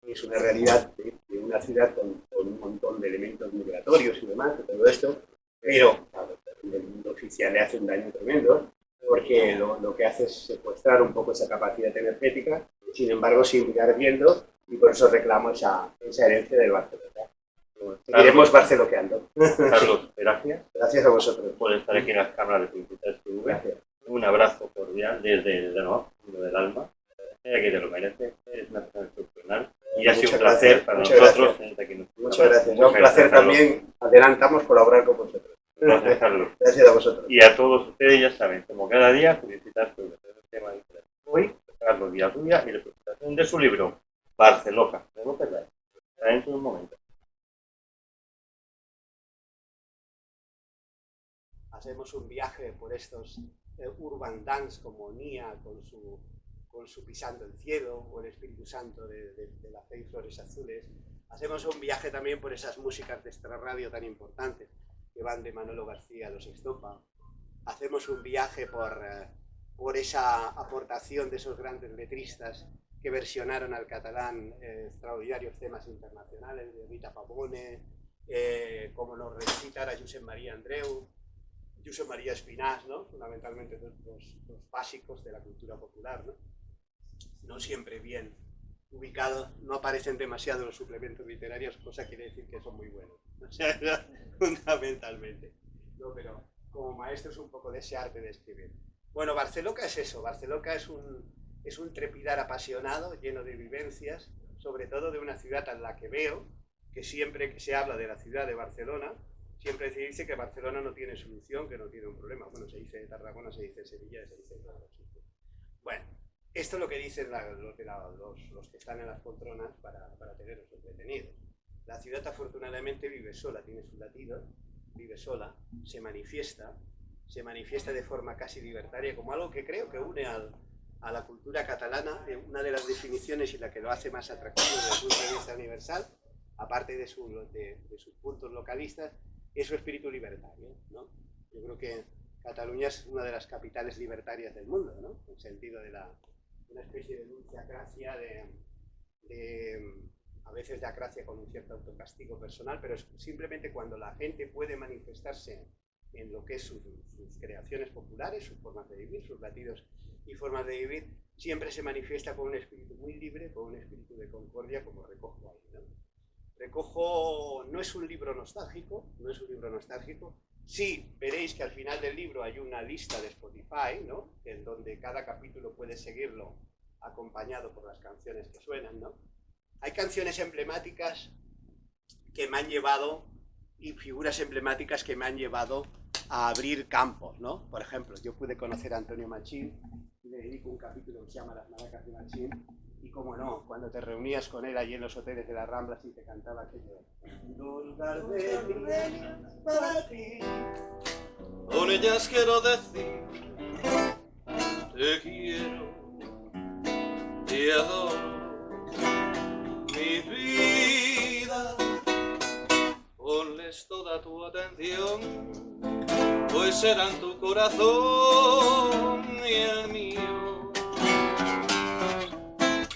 S2: es una realidad de una ciudad con un montón de elementos migratorios y demás, de todo esto, pero claro, el mundo oficial le hace un daño tremendo, porque lo que hace es secuestrar un poco esa capacidad energética, sin embargo sigue ardiendo, y por eso reclamo esa herencia del Barcelona. Seguiremos barceloqueando.
S1: Carlos, gracias.
S2: Gracias a vosotros.
S1: Por estar aquí en las cámaras de Publicidad TV.
S2: Gracias.
S1: Un abrazo cordial desde el alma. Que te lo mereces, es una persona excepcional y ha sido un placer para nosotros.
S2: Muchas gracias. Es un placer también. Adelantamos colaborar con vosotros.
S1: Gracias, Carlos.
S2: Gracias a vosotros.
S1: Y a todos ustedes, ya saben, como cada día, Publicidad TV. Tema diferente. Hoy, Carlos Villarrubia y la presentación de su libro, Barceloca. Me lo perdáis. Dentro de un momento.
S2: Hacemos un viaje por estos urban dance como Nia con su Pisando el Cielo, o el Espíritu Santo de la Fe y Flores Azules. Hacemos un viaje también por esas músicas de extrarradio tan importantes que van de Manolo García a Los Estopa. Hacemos un viaje por esa aportación de esos grandes letristas que versionaron al catalán extraordinarios temas internacionales, de Rita Pavone, como nos recita ahora Josep María Andreu, Josep María Espinàs, ¿no? Fundamentalmente los básicos de la cultura popular, ¿no? No siempre bien ubicados, no aparecen demasiado los suplementos literarios, cosa quiere decir que son muy buenos, o sea, fundamentalmente, ¿no? Pero como maestros un poco de ese arte de escribir. Bueno, Barceloca es eso, Barceloca es un trepidar apasionado, lleno de vivencias, sobre todo de una ciudad en la que veo que siempre que se habla de la ciudad de Barcelona, siempre se dice que Barcelona no tiene solución, que no tiene un problema. Bueno, se dice de Tarragona, se dice de Sevilla, se dice de todos los sitios. Bueno, esto es lo que dicen los que están en las poltronas para tenerlos entretenidos. La ciudad afortunadamente vive sola, tiene sus latidos, vive sola, se manifiesta de forma casi libertaria, como algo que creo que une a la cultura catalana. Una de las definiciones y la que lo hace más atractivo desde el punto de vista universal, aparte de sus puntos localistas, es su espíritu libertario, ¿no? Yo creo que Cataluña es una de las capitales libertarias del mundo, ¿no? En el sentido de una especie de dulceacracia, a veces de acracia con un cierto autocastigo personal, pero es simplemente cuando la gente puede manifestarse en lo que es sus creaciones populares, sus formas de vivir, sus latidos y formas de vivir, siempre se manifiesta con un espíritu muy libre, con un espíritu de concordia, como recojo ahí, ¿no? Recojo, no es un libro nostálgico, sí, veréis que al final del libro hay una lista de Spotify, ¿no? En donde cada capítulo puede seguirlo acompañado por las canciones que suenan, ¿no? Hay canciones emblemáticas que me han llevado y figuras emblemáticas que me han llevado a abrir campos, ¿no? Por ejemplo, yo pude conocer a Antonio Machín y le dedico un capítulo que se llama Las Maracas de Machín. Y cómo no, cuando te reunías con él allí en los hoteles de las Ramblas y te cantaba aquello. Dos gardenias para ti.
S3: Con ellas quiero decir, te quiero, te adoro, mi vida. Ponles toda tu atención, pues serán tu corazón y el mío.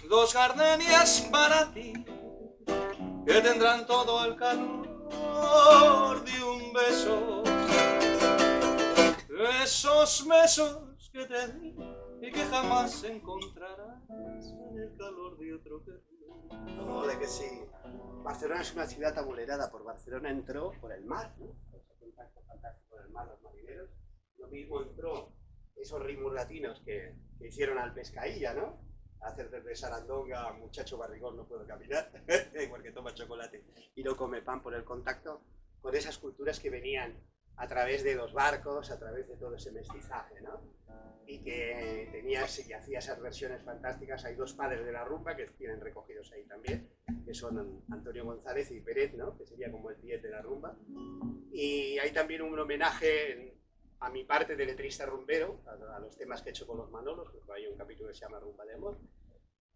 S3: Dos gardenias para ti, que tendrán todo el calor de un beso. Esos besos que te di y que jamás encontrarás en el calor de otro que
S2: Ole que sí. Barcelona es una ciudad abulerada. Por Barcelona entró por el mar, ¿no? Ese contacto fantástico del mar, los marineros. Lo mismo entró esos ritmos latinos que hicieron al Pescailla, ¿no? Hacer desde Sarandonga, muchacho barrigón, no puedo caminar, porque toma chocolate y no come pan, por el contacto con esas culturas que venían a través de los barcos, a través de todo ese mestizaje, ¿no? Y que tenías y hacía esas versiones fantásticas. Hay dos padres de la rumba que tienen recogidos ahí también, que son Antonio González y Peret, ¿no? Que sería como el Piet de la rumba. Y hay también un homenaje a mi parte de letrista rumbero, a los temas que he hecho con los Manolos, porque hay un capítulo que se llama Rumba de Amor,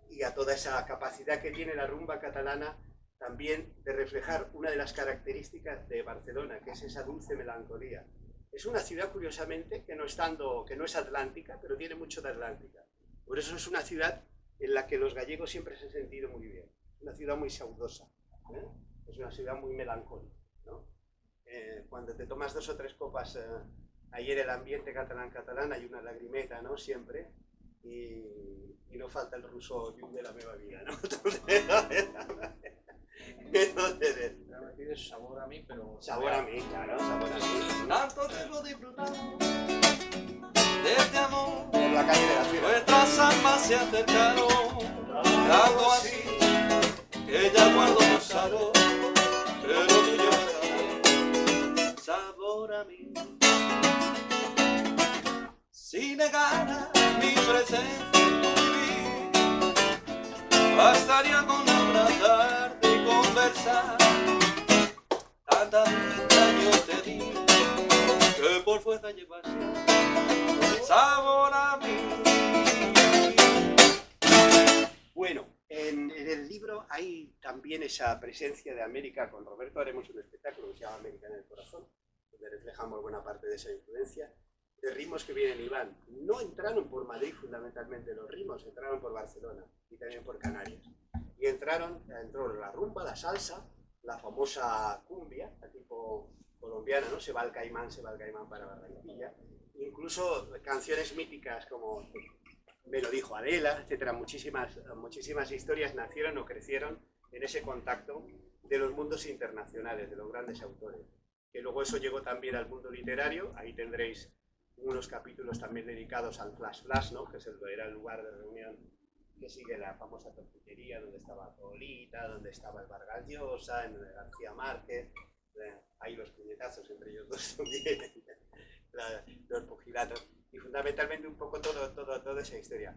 S2: y a toda esa capacidad que tiene la rumba catalana también de reflejar una de las características de Barcelona, que es esa dulce melancolía. Es una ciudad, curiosamente, que no es atlántica, pero tiene mucho de atlántica. Por eso es una ciudad en la que los gallegos siempre se han sentido muy bien. Una ciudad muy saudosa, ¿eh? Es una ciudad muy melancólica, ¿no? Cuando te tomas 2 o 3 copas... Ahí en el ambiente catalán hay una lagrimeta, ¿no? Siempre. Y no falta el ruso de la nueva vida, ¿no? Entonces,
S4: me pides sabor a mí, pero...
S2: Sabor a mí, claro, sabor a mí.
S3: Tanto tiempo disfrutando de este amor,
S2: Por la calle de la ciudad.
S3: nuestras almas se acercaron, tanto así que ya guardo tu sabor, pero tú llevas sabor a mí. Si negara mi presencia en tu vivir, bastaría con abrazarte y conversar. Tanta vida yo te di que por fuerza llevas sabor a mí.
S2: Bueno, en el libro hay también esa presencia de América. Con Roberto haremos un espectáculo que se llama América en el Corazón, donde reflejamos buena parte de esa influencia, de ritmos que vienen y van. No entraron por Madrid fundamentalmente los ritmos, entraron por Barcelona y también por Canarias. Y entró la rumba, la salsa, la famosa cumbia, la tipo colombiana, ¿no? Se va el caimán para Barranquilla. Incluso canciones míticas como Me lo dijo Adela, etcétera. Muchísimas historias nacieron o crecieron en ese contacto de los mundos internacionales, de los grandes autores. Que luego eso llegó también al mundo literario. Ahí tendréis unos capítulos también dedicados al Flash Flash, ¿no? Que era el lugar de reunión que sigue la famosa tortillería, donde estaba Polita, donde estaba el Vargas Llosa, en el García Márquez. Hay los puñetazos entre ellos dos también, los pugilatos, y fundamentalmente un poco toda esa historia.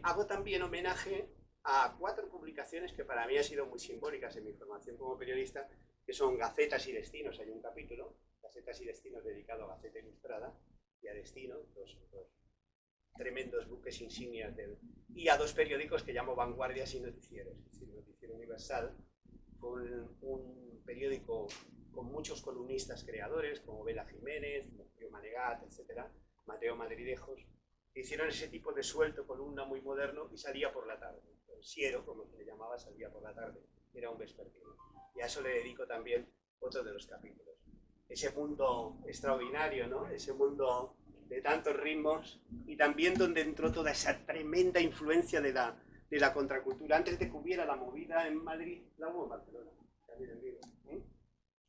S2: Hago también homenaje a 4 publicaciones que para mí han sido muy simbólicas en mi formación como periodista, que son Gacetas y Destinos. Hay un capítulo, Gacetas y Destinos, dedicado a Gaceta Ilustrada y a Destino, dos tremendos buques insignias y a 2 periódicos que llamo Vanguardias y Noticieros. Es decir, Noticiero Universal, un periódico con muchos columnistas creadores, como Vela Jiménez, Mateo Manegat, etcétera, Mateo Madridejos, que hicieron ese tipo de suelto, columna muy moderno, y salía por la tarde. El siero, como se le llamaba, salía por la tarde, era un vespertino. Y a eso le dedico también otro de los capítulos. Ese mundo extraordinario, ¿no? Ese mundo de tantos ritmos, y también donde entró toda esa tremenda influencia de la contracultura. Antes de que hubiera la movida en Madrid, la hubo en Barcelona, también digo, ¿eh?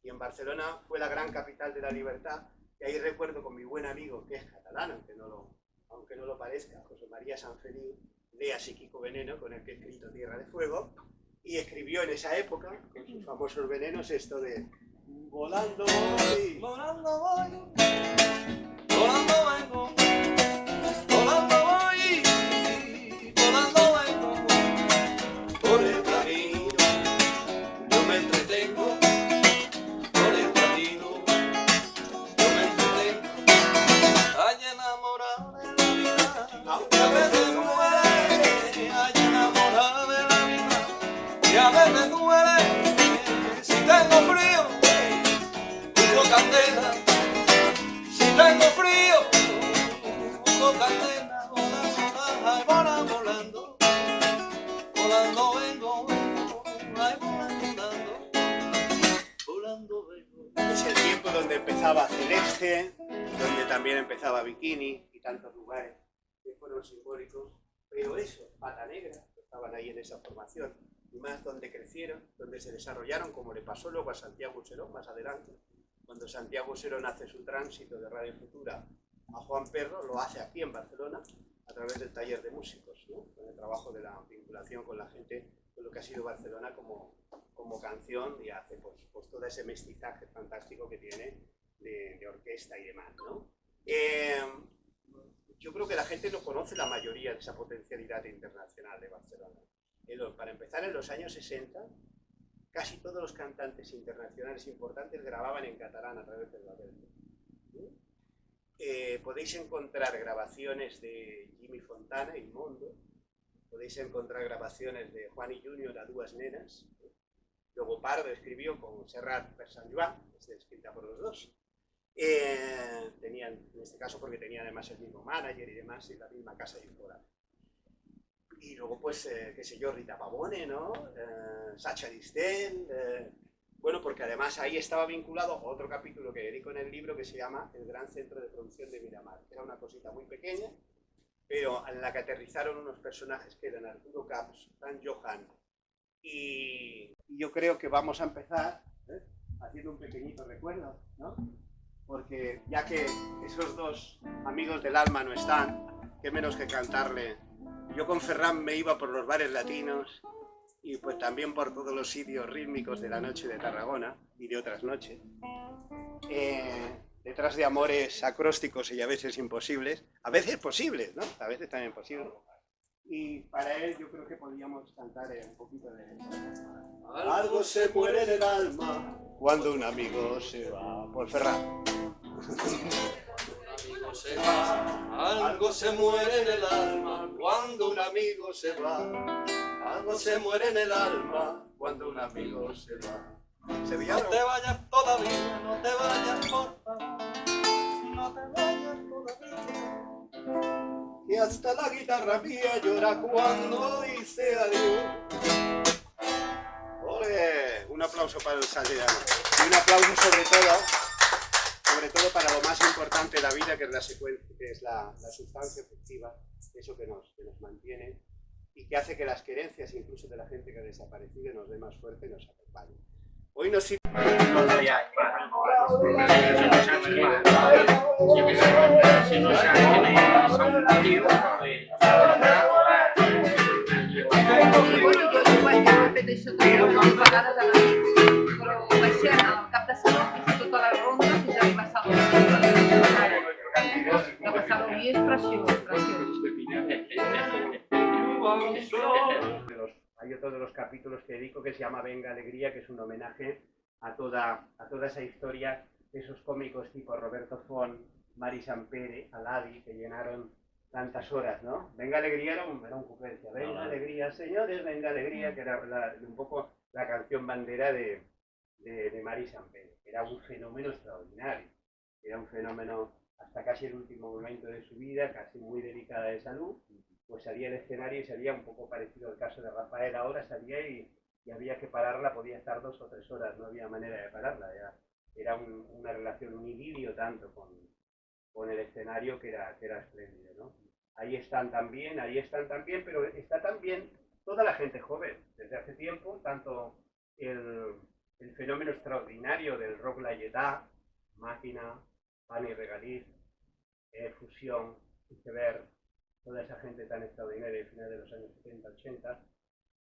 S2: Y en Barcelona fue la gran capital de la libertad, y ahí recuerdo con mi buen amigo, que es catalán, aunque no lo parezca, José María Sanfeliu, léase Kiko Veneno, con el que he escrito Tierra de Fuego, y escribió en esa época, con sus famosos venenos, esto de volando voy,
S3: Volando voy, volando vengo, volando voy, volando vengo, por el camino yo me entretengo, por el camino yo me entretengo, ay enamorado de la vida, que a veces duele, ay enamorado de la vida, que a veces duele, si tengo frío, uso candela, si tengo frío, uso candela, volando, volando, volando vengo, ay, volando, volando vengo.
S2: es el tiempo donde empezaba Celeste, donde también empezaba Bikini y tantos lugares que fueron simbólicos, pero eso, Pata Negra, estaban ahí en esa formación, y más donde crecieron, donde se desarrollaron, como le pasó luego a Santiago Userón más adelante. Cuando Santiago Userón hace su tránsito de Radio Futura a Juan Perro, lo hace aquí en Barcelona, a través del taller de músicos, ¿no? Con el trabajo de la vinculación con la gente, con lo que ha sido Barcelona como canción, y hace pues todo ese mestizaje fantástico que tiene de orquesta y demás, ¿no? Yo creo que la gente no conoce la mayoría de esa potencialidad internacional de Barcelona. Para empezar, en los años 60, casi todos los cantantes internacionales importantes grababan en catalán a través del label. Podéis encontrar grabaciones de Jimmy Fontana y Mondo, podéis encontrar grabaciones de Juan y Junior a Duas Nenas. Luego Pardo escribió con Serrat per Sant Joan, escrita por los dos. Tenían, en este caso porque tenían además el mismo manager y demás, y la misma casa discográfica. Y luego, pues, qué sé yo, Rita Pavone, ¿no? Sacha Distel, bueno, porque además ahí estaba vinculado a otro capítulo que dedico en el libro que se llama El Gran Centro de Producción de Miramar. Era una cosita muy pequeña, pero en la que aterrizaron unos personajes que eran Arturo Caps, Dan Johan, y yo creo que vamos a empezar haciendo un pequeñito recuerdo, ¿no? Porque ya que esos dos amigos del alma no están, qué menos que cantarle. Yo con Ferran me iba por los bares latinos y pues también por todos los sitios rítmicos de la noche de Tarragona y de otras noches. Detrás de amores acrósticos y a veces imposibles, a veces posibles, ¿no? A veces también posibles. Y para él yo creo que podríamos cantar un poquito de... Algo se muere en el alma cuando un amigo se va. Por Ferran.
S3: Amigo se va, algo se muere en el alma cuando un amigo se va. Algo se muere en el alma cuando un amigo se va.
S2: Sevillano.
S3: No te vayas todavía, no te vayas por favor, no te vayas todavía.
S2: Y hasta la guitarra mía llora cuando dice adiós. ¡Ole! Un aplauso para el sevillano. Y un aplauso sobre todo para lo más importante de la vida, que es la secuencia, que es la sustancia efectiva, eso que nos mantiene y que hace que las querencias, incluso de la gente que ha desaparecido, nos dé más fuerza y nos acompañe. Hoy nos
S5: repeteixo dues vegades a la nit, però va ser al cap de setmana, fins i tot a la ronda, fins a arribar a Salvador. La passada avui és preciós, preciós.
S2: Hay otro de los capítulos que dedico que se llama Venga Alegría, que es un homenaje a toda esa historia de esos cómicos tipo Roberto Font, Mari Sampere, Aladi, que llenaron tantas horas, ¿no? Venga Alegría era un ocurrencia. Venga Alegría, señores, venga Alegría, que era un poco la canción bandera de Mari Sampere. Era un fenómeno extraordinario. Era un fenómeno hasta casi el último momento de su vida, casi muy delicada de salud. Pues salía al escenario y salía un poco parecido al caso de Rafael. Ahora salía y había que pararla, podía estar 2 o 3 horas, no había manera de pararla. Era una relación, un idilio tanto con el escenario que era espléndido, ¿no? Ahí están también, pero está también toda la gente joven. Desde hace tiempo, tanto el fenómeno extraordinario del rock layetá, Máquina, Pan y Regaliz, Fusión, Iceberg, toda esa gente tan extraordinaria de finales de los años 70, 80,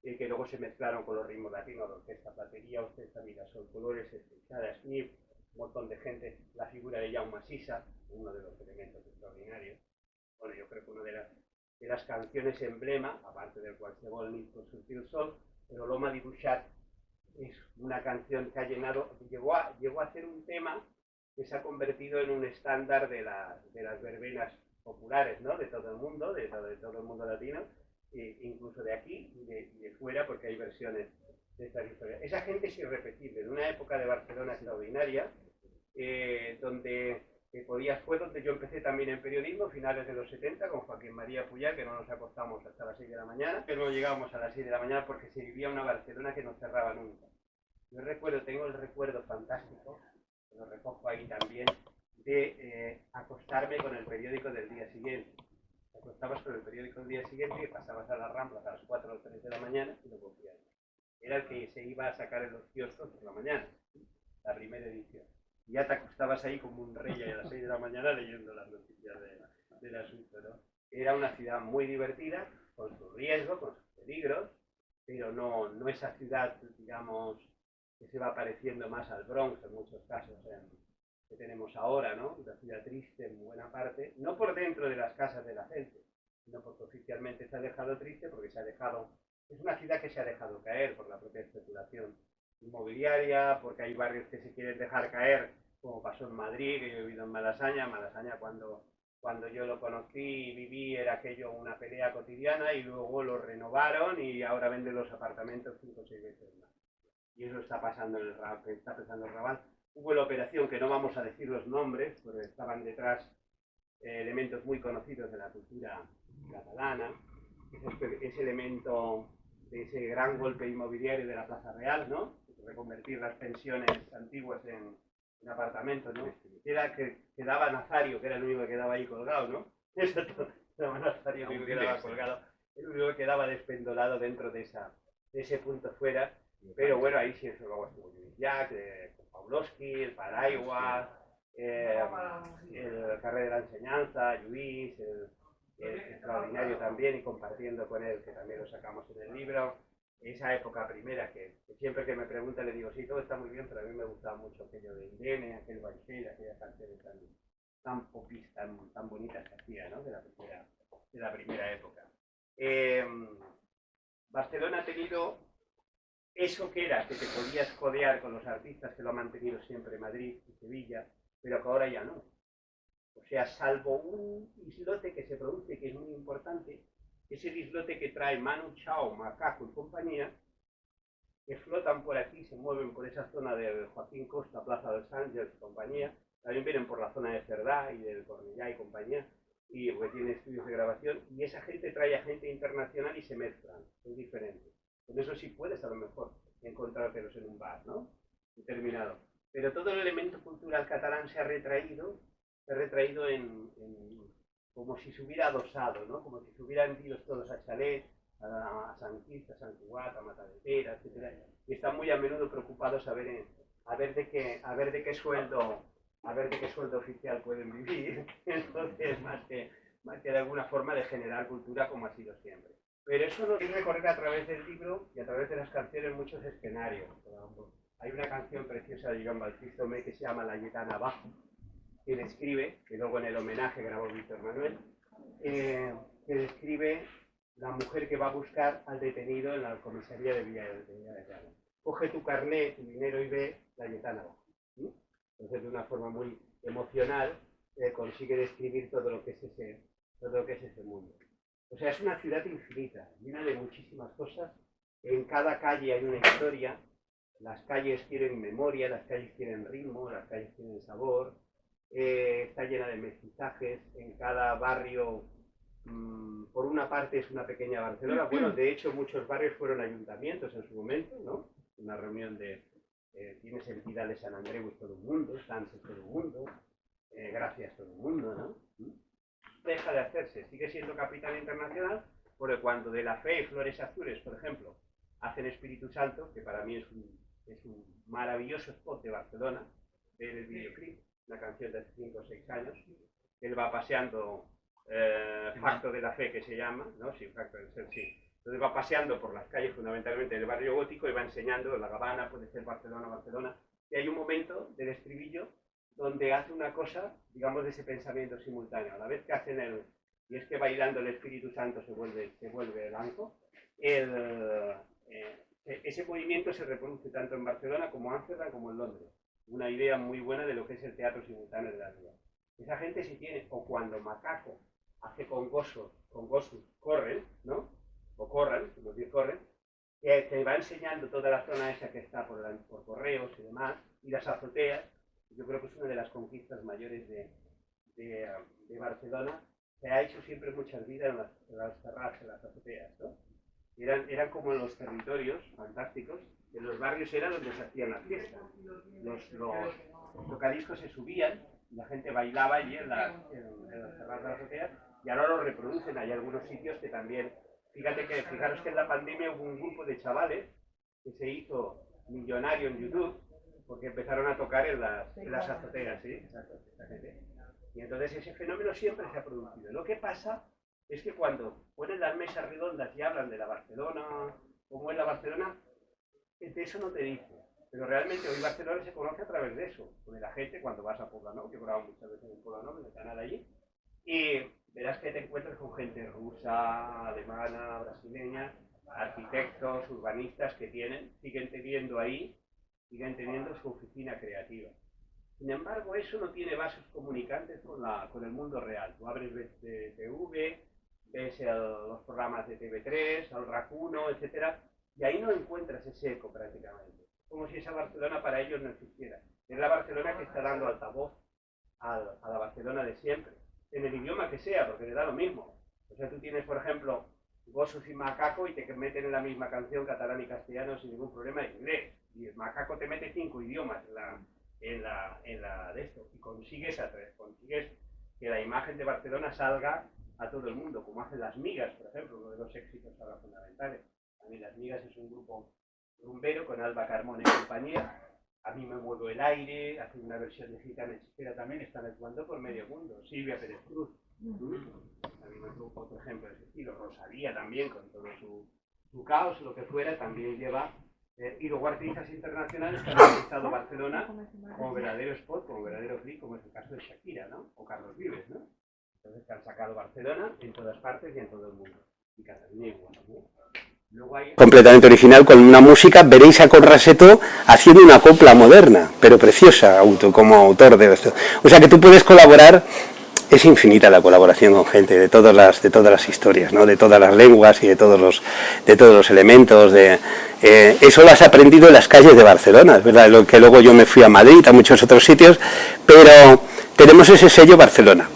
S2: que luego se mezclaron con los ritmos latinos, orquesta, platería, orquesta, Mirasol, Colores, Estrechada, Snip, un montón de gente, la figura de Jaume Sisa, uno de los elementos extraordinarios. Bueno, yo creo que una de las canciones emblema, aparte del Qualsevol nit pot sortir el sol, pero L'Home Dibuixat es una canción que ha llegó a ser un tema que se ha convertido en un estándar de las verbenas populares, ¿no? De todo el mundo, de todo el mundo latino, incluso de aquí y de fuera, porque hay versiones de estas historias. Esa gente es irrepetible, en una época de Barcelona extraordinaria, fue donde yo empecé también en periodismo, finales de los 70, con Joaquín María Puyá, que no nos acostamos hasta las 6 de la mañana, pero no llegábamos a las 6 de la mañana porque se vivía una Barcelona que no cerraba nunca. Tengo el recuerdo fantástico, lo recojo ahí también, de acostarme con el periódico del día siguiente. Te acostabas con el periódico del día siguiente y pasabas a las Ramblas a las 4 o 3 de la mañana y lo cogías. Era el que se iba a sacar en los kioscos por la mañana, la primera edición. Y ya te acostabas ahí como un rey a las 6 de la mañana leyendo las noticias del asunto, ¿no? Era una ciudad muy divertida, con su riesgo, con sus peligros, pero no esa ciudad, digamos, que se va pareciendo más al Bronx en muchos casos que tenemos ahora, ¿no? Una ciudad triste en buena parte, no por dentro de las casas de la gente, sino porque oficialmente se ha dejado triste, porque es una ciudad que se ha dejado caer por la propia especulación inmobiliaria, porque hay barrios que se quieren dejar caer, como pasó en Madrid, que yo he vivido en Malasaña. Malasaña cuando yo lo conocí y viví era aquello una pelea cotidiana y luego lo renovaron y ahora venden los apartamentos 5 o 6 veces más. Y eso está pasando en el Raval. Hubo la operación, que no vamos a decir los nombres, porque estaban detrás elementos muy conocidos de la cultura catalana, ese elemento de ese gran golpe inmobiliario de la Plaza Real, ¿no? Reconvertir las pensiones antiguas en apartamentos, ¿no? Que daba Nazario, que era el único que quedaba ahí colgado, ¿no? Exacto, daba Nazario, el único que quedaba colgado, el único que quedaba despendolado dentro de ese punto fuera. Pero bueno, ahí sí, eso luego estuvo Lluís Llach, Pawlowski, el Paraiguas, el Carrer de la Enseñanza, Lluís, el Extraordinario también, y compartiendo con él, que también lo sacamos en el libro. Esa época primera, que siempre que me pregunta le digo, sí, todo está muy bien, pero a mí me gustaba mucho aquello de Irene, aquel Banchel, aquellas canciones tan popis, tan bonitas que hacía, ¿no? De la primera época. Barcelona ha tenido eso que era, que te podías codear con los artistas, que lo ha mantenido siempre Madrid y Sevilla, pero que ahora ya no. O sea, salvo un islote que se produce, que es muy importante, ese islote que trae Manu Chao, Macaco y compañía, que flotan por aquí, se mueven por esa zona de Joaquín Costa, Plaza del Sánchez y compañía, también vienen por la zona de Cerdá y del Cornellá y compañía, y porque tienen estudios de grabación, y esa gente trae a gente internacional y se mezclan, es diferente. Con eso sí puedes a lo mejor encontrártelos en un bar, ¿no? Determinado. Pero todo el elemento cultural catalán se ha retraído como si se hubiera adosado, ¿no? Como si se hubieran ido todos a Chalet, a San Quist, a Sant Cugat, a Matadepera, etcétera, y están muy a menudo preocupados a ver de qué sueldo oficial pueden vivir. Entonces, más que de alguna forma de generar cultura como ha sido siempre. Pero eso lo quiero recorrer a través del libro y a través de las canciones en muchos escenarios. Hay una canción preciosa de Joan Baptista Omé que se llama La Lletana Abajo, que describe, que luego en el homenaje grabó Víctor Manuel, que describe la mujer que va a buscar al detenido en la comisaría de Villa de Llano. Coge tu carnet, tu dinero y ve La Lletana Abajo. Entonces, de una forma muy emocional, consigue describir todo lo que es ese mundo. O sea, es una ciudad infinita, llena de muchísimas cosas. En cada calle hay una historia. Las calles tienen memoria, las calles tienen ritmo, las calles tienen sabor. Está llena de mestizajes. En cada barrio, por una parte, es una pequeña Barcelona. Bueno, de hecho, muchos barrios fueron ayuntamientos en su momento, ¿no? Una reunión de... tienes el Vidal de San Andreu todo el mundo, Sánchez todo el mundo, Gracias todo el mundo, ¿no? Deja de hacerse, sigue siendo capital internacional, porque cuando De la Fe y Flores Azules, por ejemplo, hacen Espíritu Santo, que para mí es un maravilloso spot de Barcelona, del videoclip, una canción de hace 5 o 6 años, él va paseando, Facto de la Fe que se llama, ¿no? Sí, Facto del Ser, sí. Entonces va paseando por las calles fundamentalmente del barrio gótico y va enseñando La Habana, puede ser Barcelona, y hay un momento del estribillo donde hace una cosa, digamos, de ese pensamiento simultáneo. A la vez que hacen y es que bailando el Espíritu Santo se vuelve blanco, ese movimiento se reproduce tanto en Barcelona como en Ámsterdam como en Londres. Una idea muy buena de lo que es el teatro simultáneo de la vida. Esa gente si tiene, o cuando Macaco hace con Gosus corren, ¿no? O corran, los 10 corren, que va enseñando toda la zona esa que está por correos y demás, y las azoteas. Yo creo que es una de las conquistas mayores de Barcelona, que ha hecho siempre muchas vidas en las terrazas, en las azoteas, ¿no? Eran como los territorios fantásticos, en los barrios era donde se hacían las fiestas. Los tocadiscos se subían, la gente bailaba allí en las terrazas de las azoteas, y ahora lo reproducen. Hay algunos sitios que también, fijaros que en la pandemia hubo un grupo de chavales que se hizo millonario en YouTube, porque empezaron a tocar en las azoteas, ¿sí? Exacto, exactamente. Y entonces ese fenómeno siempre se ha producido. Lo que pasa es que cuando ponen las mesas redondas y hablan de la Barcelona, cómo es la Barcelona, de eso no te dice. Pero realmente hoy Barcelona se conoce a través de eso, de la gente cuando vas a Poblenou. Yo he grabado muchas veces en Poblenou, en el canal allí, y verás que te encuentras con gente rusa, alemana, brasileña, arquitectos, urbanistas que siguen teniendo su oficina creativa. Sin embargo, eso no tiene vasos comunicantes con el mundo real. Tú abres TV, ves los programas de TV3, al RAC 1, etc. Y ahí no encuentras ese eco prácticamente. Como si esa Barcelona para ellos no existiera. Es la Barcelona que está dando altavoz a la Barcelona de siempre, en el idioma que sea, porque le da lo mismo. O sea, tú tienes, por ejemplo, Gosus y Macaco y te meten en la misma canción catalán y castellano sin ningún problema en inglés. Y el Macaco te mete 5 idiomas en la de esto. Y consigues que la imagen de Barcelona salga a todo el mundo, como hacen Las Migas, por ejemplo, uno de los éxitos ahora fundamentales. A mí Las Migas es un grupo rumbero con Alba Carmona y compañía. A mí me muevo el aire, hace una versión de Gitana Hechicera también, están actuando por medio mundo. Silvia Pérez Cruz, también otro ejemplo de ese estilo. Rosalía también, con todo su caos, lo que fuera, también lleva. Y luego artistas internacionales que han utilizado Barcelona como verdadero spot, como verdadero clip, como es el caso de Shakira, ¿no? O Carlos Vives, ¿no? Entonces que han sacado Barcelona en todas partes y en todo el mundo. Y Cataluña igual, ¿no? Luego hay... Completamente original, con una música, veréis a Conraseto haciendo una copla moderna, pero preciosa, como autor de esto. O sea que tú puedes colaborar, es infinita la colaboración con gente de todas las historias, ¿no? De todas las lenguas y de todos los elementos. Eso lo has aprendido en las calles de Barcelona, es verdad, lo que luego yo me fui a Madrid, a muchos otros sitios, pero tenemos ese sello Barcelona,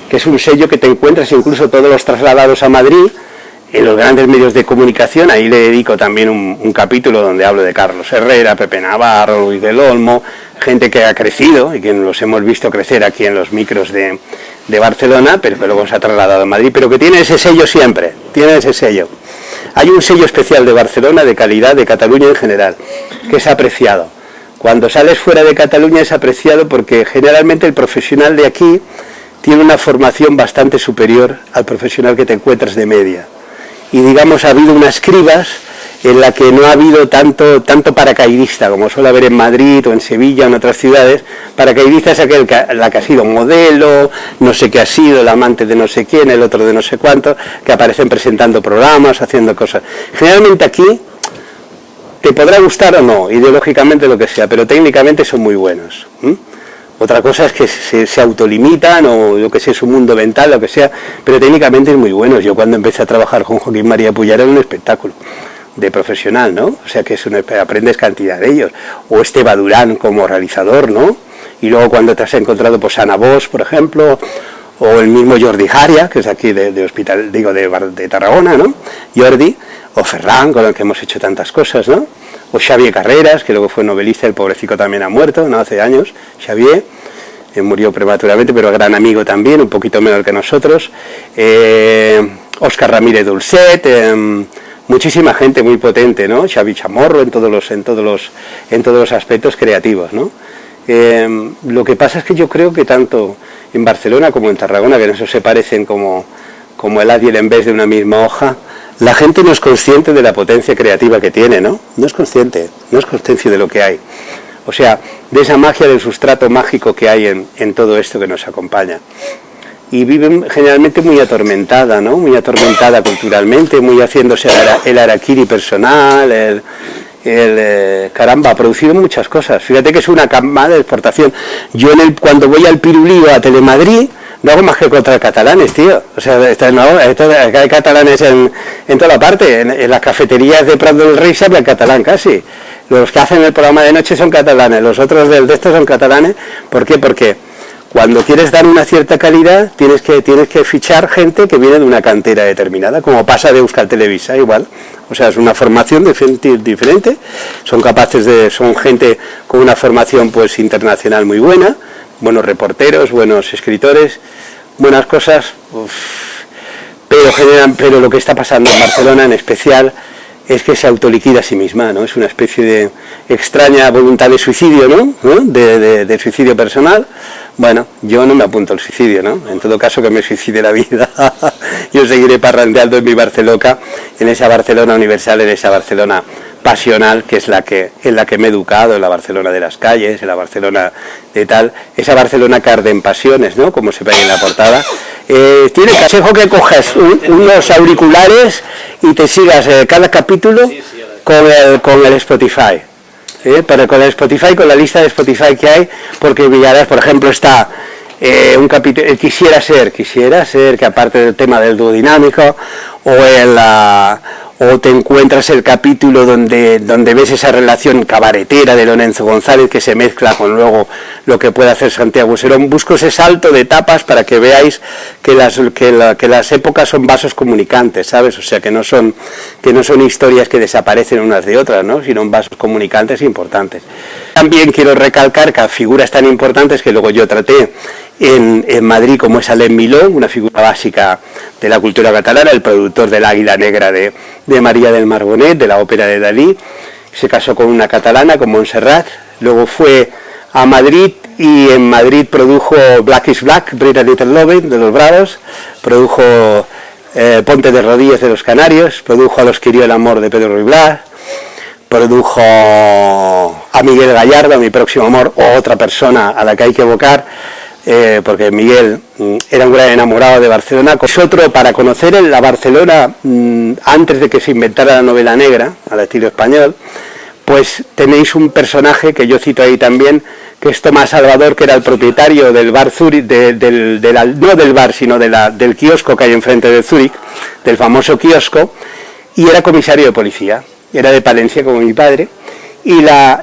S2: que es un sello que te encuentras incluso todos los trasladados a Madrid, en los grandes medios de comunicación. Ahí le dedico también un capítulo donde hablo de Carlos Herrera, Pepe Navarro, Luis del Olmo, gente que ha crecido y que los hemos visto crecer aquí en los micros de Barcelona, pero que luego se ha trasladado a Madrid, pero que tiene ese sello siempre, tiene ese sello. Hay un sello especial de Barcelona, de calidad, de Cataluña en general, que es apreciado. Cuando sales fuera de Cataluña es apreciado porque generalmente el profesional de aquí tiene una formación bastante superior al profesional que te encuentras de media. Y digamos, ha habido unas cribas en la que no ha habido tanto paracaidista como suele haber en Madrid o en Sevilla o en otras ciudades. Paracaidista es la que ha sido modelo, no sé qué ha sido, el amante de no sé quién, el otro de no sé cuánto, que aparecen presentando programas, haciendo cosas. Generalmente aquí te podrá gustar o no, ideológicamente lo que sea, pero técnicamente son muy buenos. Otra cosa es que se autolimitan o yo que sé, su mundo mental, lo que sea, pero técnicamente es muy bueno. Yo cuando empecé a trabajar con Joaquín María Puyar era un espectáculo de profesional, ¿no? O sea que aprendes cantidad de ellos. O Esteba Durán como realizador, ¿no? Y luego cuando te has encontrado pues Ana Bosch, por ejemplo, o el mismo Jordi Jaria, que es aquí de Tarragona, ¿no? Jordi, o Ferran, con el que hemos hecho tantas cosas, ¿no? O Xavier Carreras, que luego fue novelista, el pobrecito también ha muerto, ¿no? Hace años, Xavier, murió prematuramente, pero gran amigo también, un poquito menor que nosotros. Óscar Ramírez Dulcet, muchísima gente muy potente, ¿no? Xavi Chamorro en todos los aspectos creativos, ¿no? Lo que pasa es que yo creo que tanto en Barcelona como en Tarragona, que en eso se parecen como el haz y el en vez de una misma hoja, la gente no es consciente de la potencia creativa que tiene, ¿no? No es consciente de lo que hay. O sea, de esa magia, del sustrato mágico que hay en todo esto que nos acompaña. Y viven generalmente muy atormentada, ¿no? Muy atormentada culturalmente, muy haciéndose el harakiri personal, caramba, ha producido muchas cosas. Fíjate que es una camada de exportación. Yo cuando voy al Pirulío, a Telemadrid, no hago más que contra catalanes, tío. O sea, hay catalanes en toda la parte. En las cafeterías de Prat del Rey se habla catalán casi. Los que hacen el programa de noche son catalanes, los otros de estos son catalanes. ¿Por qué? Porque cuando quieres dar una cierta calidad, tienes que fichar gente que viene de una cantera determinada, como pasa de Euskal Televisa, igual. O sea, es una formación diferente. Son gente con una formación pues internacional muy buena, buenos reporteros, buenos escritores, buenas cosas, pero lo que está pasando en Barcelona en especial es que se autoliquida a sí misma, ¿no? Es una especie de extraña voluntad de suicidio, ¿no? De suicidio personal. Bueno, yo no me apunto al suicidio, ¿no? En todo caso que me suicide la vida. Yo seguiré parrandeando en mi Barceloca, en esa Barcelona universal, en esa Barcelona pasional, que es en la que me he educado, en la Barcelona de las calles, en la Barcelona de tal, esa Barcelona que arde en pasiones, ¿no? Como se ve ahí en la portada. Tiene consejo que coges unos auriculares y te sigas cada capítulo con el Spotify. Con el Spotify, con la lista de Spotify que hay, porque Villarás, por ejemplo, está un capítulo, quisiera ser, que aparte del tema del dúo dinámico, o te encuentras el capítulo donde ves esa relación cabaretera de Lorenzo González que se mezcla con luego lo que puede hacer Santiago Serón. Busco ese salto de etapas para que veáis que las épocas son vasos comunicantes, ¿sabes? O sea, que no son historias que desaparecen unas de otras, ¿no? Sino vasos comunicantes importantes. También quiero recalcar que a figuras tan importantes que luego yo traté en Madrid, como es Alain Miló, una figura básica de la cultura catalana, el productor del Águila Negra de María del Mar Bonet, de la ópera de Dalí. Se casó con una catalana, con Montserrat, luego fue a Madrid y en Madrid produjo Black is Black, Brit a Little Lovin', de los Bravos, produjo Ponte de Rodillas de los Canarios, produjo A los que hirió el amor de Pedro Ruy Blas, produjo a Miguel Gallardo, Mi próximo amor, o otra persona a la que hay que evocar, porque Miguel era un gran enamorado de Barcelona. Es otro, para conocer la Barcelona antes de que se inventara la novela negra, al estilo español, pues tenéis un personaje que yo cito ahí también, que es Tomás Salvador, que era el propietario del bar Zurich, no del bar, sino del kiosco que hay enfrente de Zurich, del famoso kiosco, y era comisario de policía, era de Palencia como mi padre, y era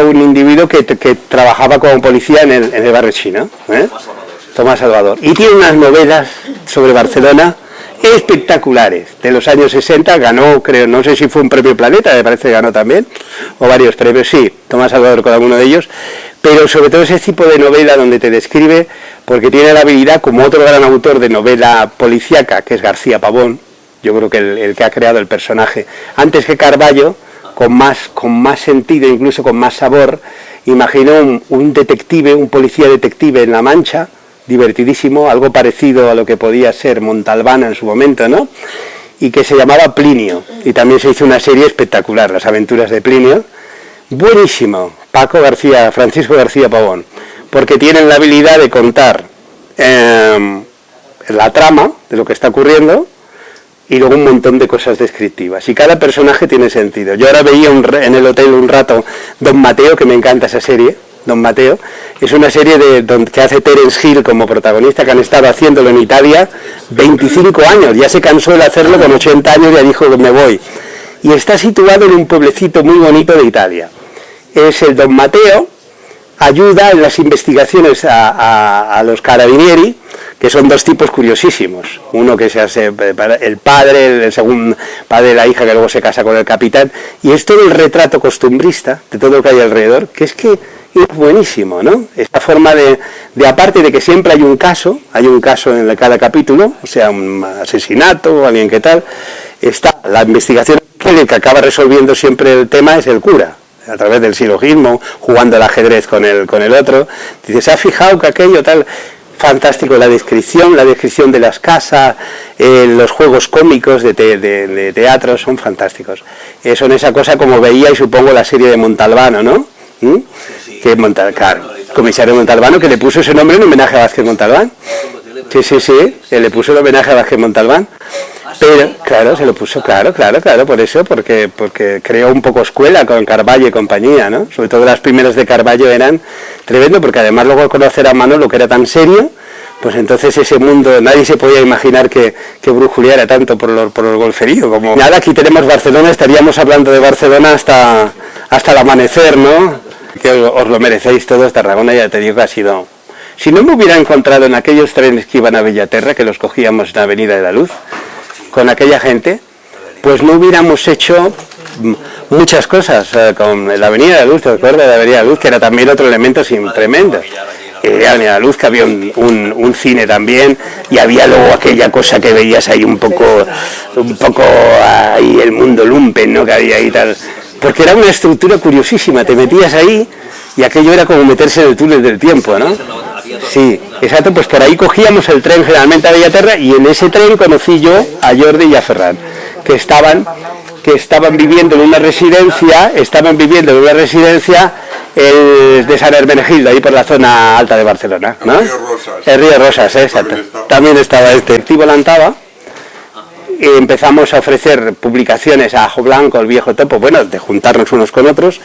S2: un individuo que trabajaba como policía en el barrio chino, Tomás Salvador, y tiene unas novelas sobre Barcelona espectaculares, de los años 60, ganó, creo, no sé si fue un premio Planeta, me parece que ganó también, o varios premios, sí, Tomás Salvador con alguno de ellos, pero sobre todo ese tipo de novela donde te describe, porque tiene la habilidad, como otro gran autor de novela policíaca, que es García Pavón, yo creo que el que ha creado el personaje, antes que Carballo, con más sentido, incluso con más sabor, imaginó un detective, un policía detective en La Mancha, divertidísimo, algo parecido a lo que podía ser Montalbán en su momento, ¿no? Y que se llamaba Plinio, y también se hizo una serie espectacular, Las aventuras de Plinio, buenísimo, Francisco García Pavón, porque tienen la habilidad de contar la trama de lo que está ocurriendo, y luego un montón de cosas descriptivas, y cada personaje tiene sentido. Yo ahora veía en el hotel un rato Don Mateo, que me encanta esa serie, Don Mateo, es una serie que hace Terence Hill como protagonista, que han estado haciéndolo en Italia 25 años, ya se cansó de hacerlo con 80 años, ya dijo que me voy, y está situado en un pueblecito muy bonito de Italia. Es el Don Mateo, ayuda en las investigaciones a los carabinieri, que son dos tipos curiosísimos, uno que se hace el padre, el segundo padre de la hija que luego se casa con el capitán, y es todo el retrato costumbrista de todo lo que hay alrededor, que es buenísimo, ¿no? Esta forma de aparte de que siempre hay un caso en cada capítulo, o sea, un asesinato o alguien que tal, está la investigación, que el que acaba resolviendo siempre el tema es el cura, a través del silogismo, jugando al ajedrez con el otro. Dice, ¿se ha fijado que aquello tal? Fantástico, la descripción de las casas, los juegos cómicos de teatro son fantásticos. Son esa cosa como veía, y supongo, la serie de Montalbano, ¿no? Que comisario Montalbano, que le puso ese nombre en homenaje a Vázquez Montalbán. Sí, le puso el homenaje a Vázquez Montalbán. Pero, claro, se lo puso, claro, por eso, porque creó un poco escuela con Carballo y compañía, ¿no? Sobre todo las primeras de Carballo eran tremendo, porque además luego conocer a Manolo, que era tan serio, pues entonces ese mundo, nadie se podía imaginar que brujuleara tanto por el golferío. Como nada, aquí tenemos Barcelona, estaríamos hablando de Barcelona hasta el amanecer, ¿no? Que os lo merecéis todos. Tarragona, ya te digo, ha sido... Si no me hubiera encontrado en aquellos trenes que iban a Bellaterra, que los cogíamos en la Avenida de la Luz, con aquella gente, pues no hubiéramos hecho muchas cosas con la Avenida de la Luz. ¿Te acuerdas de la Avenida de la Luz? Que era también otro elemento tremendo. La Avenida de la Luz, que había un cine también, y había luego aquella cosa que veías ahí un poco ahí el mundo lumpen, ¿no? Que había ahí tal, porque era una estructura curiosísima, te metías ahí y aquello era como meterse en el túnel del tiempo, ¿no? Sí, exacto, pues por ahí cogíamos el tren generalmente a Bellaterra, y en ese tren conocí yo a Jordi y a Ferran, que estaban viviendo en una residencia, de San Hermenegildo, ahí por la zona alta de Barcelona, ¿no? El Río Rosas, exacto. También estaba activo Lantaba, y empezamos a ofrecer publicaciones a Ajo Blanco, El Viejo Topo, bueno, de juntarnos unos con otros,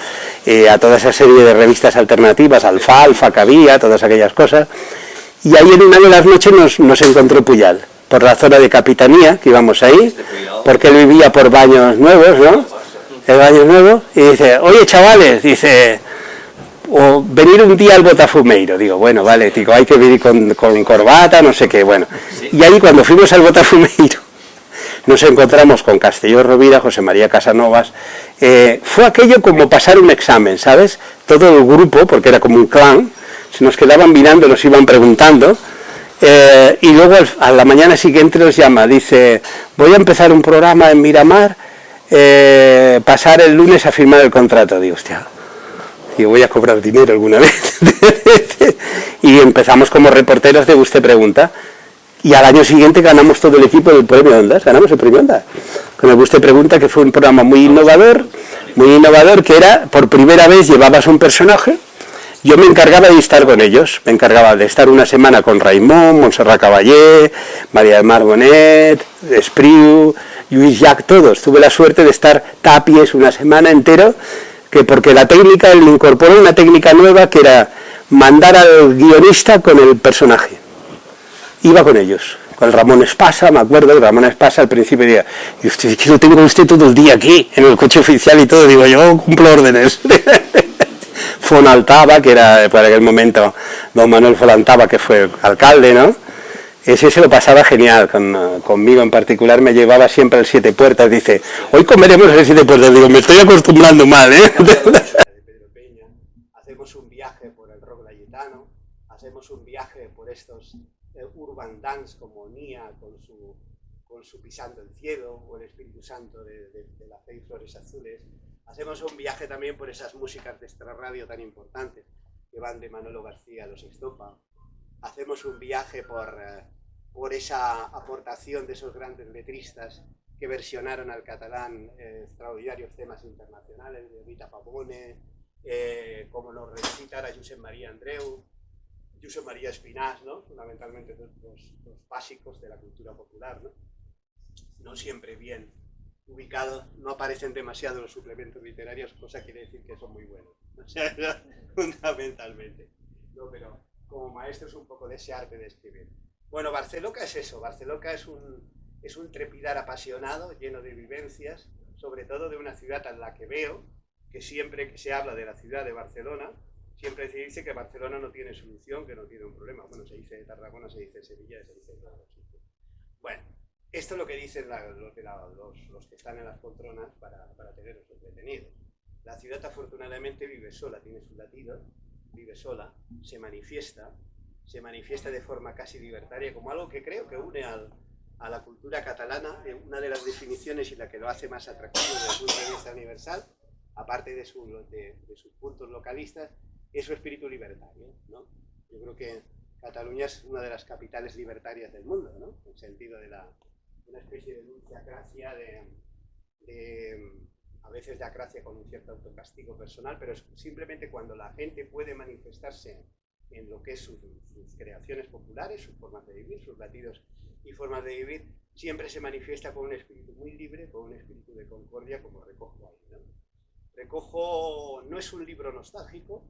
S2: a toda esa serie de revistas alternativas, Alfalfa, que había, todas aquellas cosas, y ahí en una de las noches nos encontró Puyal, por la zona de Capitanía, que íbamos ahí, porque él vivía por Baños Nuevos, ¿no? El Baños Nuevos, y dice, oye chavales, dice, o venir un día al Botafumeiro. Digo, bueno, vale, digo, hay que venir con corbata, no sé qué, bueno. Y ahí cuando fuimos al Botafumeiro, nos encontramos con Castelló Rovira, José María Casanovas. Fue aquello como pasar un examen, ¿sabes? Todo el grupo, porque era como un clan, se nos quedaban mirando, nos iban preguntando, y luego a la mañana siguiente nos llama, dice, voy a empezar un programa en Miramar, pasar el lunes a firmar el contrato. Digo, hostia, voy a cobrar dinero alguna vez. Y empezamos como reporteros de Usted Pregunta, y al año siguiente ganamos todo el equipo del Premio Ondas, ganamos el Premio Ondas, con el Usted Pregunta, que fue un programa muy innovador, que era, por primera vez llevabas un personaje. Yo me encargaba de estar con ellos, me encargaba de estar una semana con Raimon, Montserrat Caballé, María del Mar Bonet, Espriu, Lluís Llach, todos. Tuve la suerte de estar tapies una semana entero, que porque la técnica, él incorporó una técnica nueva que era mandar al guionista con el personaje. Iba con ellos, con el Ramón Espasa, me acuerdo, el Ramón Espasa al principio decía, y usted, que lo tengo usted todo el día aquí, en el coche oficial y todo, digo, yo cumplo órdenes. Fonaltaba, que era por aquel momento don Manuel Fonaltaba, que fue alcalde, ¿no? Ese se lo pasaba genial, conmigo en particular me llevaba siempre al Siete Puertas, dice, hoy comeremos el Siete Puertas, digo, me estoy acostumbrando mal, ¿eh?
S6: Hacemos un viaje por el rock layetano, hacemos un viaje por estos urban dance como Nia con su Pisando el Cielo, o el Espíritu Santo de la Fe y Flores Azules. Hacemos un viaje también por esas músicas de extrarradio tan importantes que van de Manolo García a Los Estopa. Hacemos un viaje por esa aportación de esos grandes letristas que versionaron al catalán extraordinarios temas internacionales, de Rita Pavone, como nos recita a Josep María Andreu, Josep María Espinàs, ¿no? Fundamentalmente los básicos de la cultura popular, ¿no? No siempre bien ubicados, no aparecen demasiado los suplementos literarios, cosa quiere decir que son muy buenos, o sea, fundamentalmente. No, pero como maestro es un poco de ese arte de escribir. Bueno, Barceloca es eso, Barceloca es un trepidar apasionado, lleno de vivencias, sobre todo de una ciudad a la que veo que siempre que se habla de la ciudad de Barcelona, siempre se dice que Barcelona no tiene solución, que no tiene un problema. Bueno, se dice de Tarragona, se dice de Sevilla, se dice de todos los sitios. Bueno, esto es lo que dicen los que están en las poltronas para tenerlos detenidos. La ciudad afortunadamente vive sola, tiene sus latidos, vive sola, se manifiesta de forma casi libertaria, como algo que creo que une a la cultura catalana. Una de las definiciones y la que lo hace más atractivo desde el punto de vista universal, aparte de sus puntos localistas, es su espíritu libertario, ¿no? Yo creo que Cataluña es una de las capitales libertarias del mundo, ¿no? En el sentido de una especie de dulce acracia, a veces de acracia con un cierto autocastigo personal, pero es simplemente cuando la gente puede manifestarse en lo que es sus creaciones populares, sus formas de vivir, sus latidos y formas de vivir, siempre se manifiesta con un espíritu muy libre, con un espíritu de concordia, como recojo ahí, ¿no? Recojo, no es un libro nostálgico,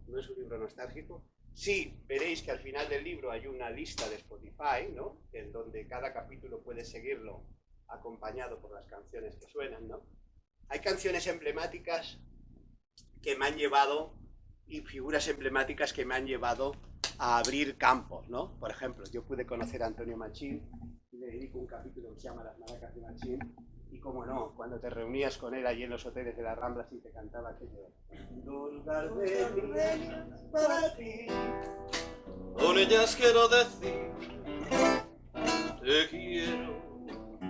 S6: sí, veréis que al final del libro hay una lista de Spotify, ¿no? En donde cada capítulo puede seguirlo acompañado por las canciones que suenan, ¿no? Hay canciones emblemáticas que me han llevado, y figuras emblemáticas que me han llevado a abrir campos, ¿no? Por ejemplo, yo pude conocer a Antonio Machín, y le dedico un capítulo que se llama Las Maracas de Machín, y cómo no, cuando te reunías con él allí en los hoteles de las Ramblas y te cantaba aquello. Dos gardenias para ti.
S3: Con ellas quiero decir, te quiero,